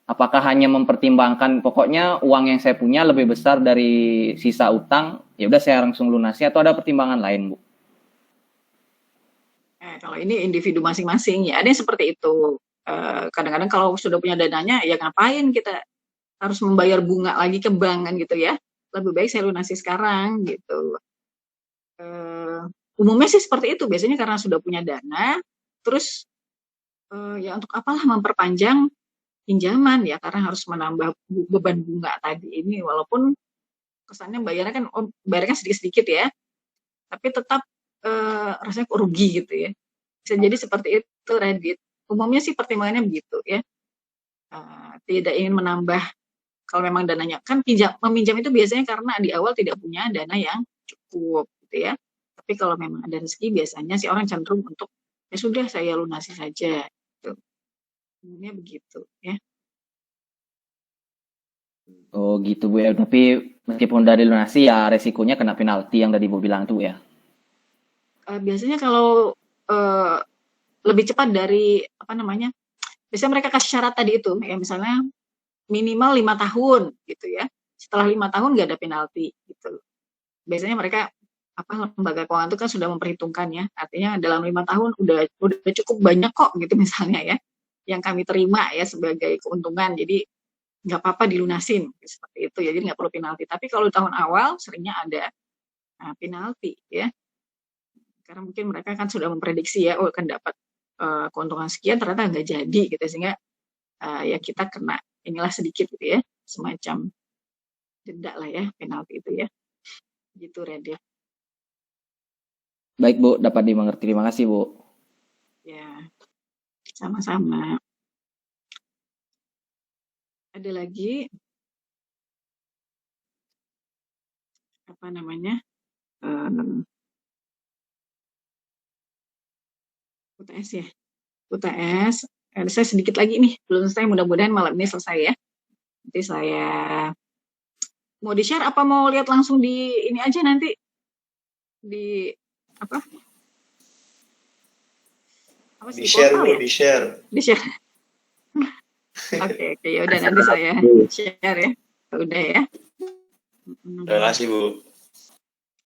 Apakah hanya mempertimbangkan pokoknya uang yang saya punya lebih besar dari sisa utang, ya udah saya langsung lunasi, atau ada pertimbangan lain, Bu? Kalau ini individu masing-masing ya, ada yang seperti itu. Kadang-kadang kalau sudah punya dananya, ya ngapain kita harus membayar bunga lagi ke bank kan gitu ya. Lebih baik saya lunasi sekarang gitu. Umumnya sih seperti itu, biasanya karena sudah punya dana, terus ya untuk apalah memperpanjang pinjaman ya, karena harus menambah beban bunga tadi ini, walaupun kesannya bayarnya kan sedikit-sedikit ya, tapi tetap rasanya kok rugi gitu ya. Bisa jadi seperti itu, Radit. Umumnya sih pertimbangannya begitu ya. Tidak ingin menambah, kalau memang dananya kan meminjam itu biasanya karena di awal tidak punya dana yang cukup gitu ya. Tapi kalau memang ada rezeki biasanya si orang cenderung untuk ya sudah saya lunasi saja. Gitu. Umumnya begitu ya. Oh gitu Bu ya. Tapi meskipun udah dilunasi ya resikonya kena penalti yang tadi Bu bilang tuh ya. Biasanya kalau lebih cepat dari apa namanya, biasanya mereka kasih syarat tadi itu, ya misalnya minimal 5 tahun gitu ya. Setelah 5 tahun nggak ada penalti gitu. Biasanya mereka lembaga keuangan itu kan sudah memperhitungkan ya, artinya dalam 5 tahun udah cukup banyak kok gitu misalnya ya, yang kami terima ya sebagai keuntungan, jadi nggak apa-apa dilunasin seperti itu ya, jadi nggak perlu penalti. Tapi kalau tahun awal seringnya ada penalti ya, karena mungkin mereka kan sudah memprediksi ya, akan dapat keuntungan sekian, ternyata nggak jadi gitu, sehingga ya kita kena inilah sedikit gitu ya, semacam denda lah ya, penalti itu ya, gitu Radit. Baik Bu, dapat dimengerti. Terima kasih Bu. Ya, sama-sama. Ada lagi apa namanya, UTS ya, UTS. Saya sedikit lagi nih, belum selesai, mudah-mudahan malam ini selesai ya. Nanti saya mau di-share apa mau lihat langsung di ini aja nanti di apa sih, Di-share portal Bu, ya? di-share. Di-share. Oke, ya udah nanti saya share ya. Udah ya. Terima kasih Bu.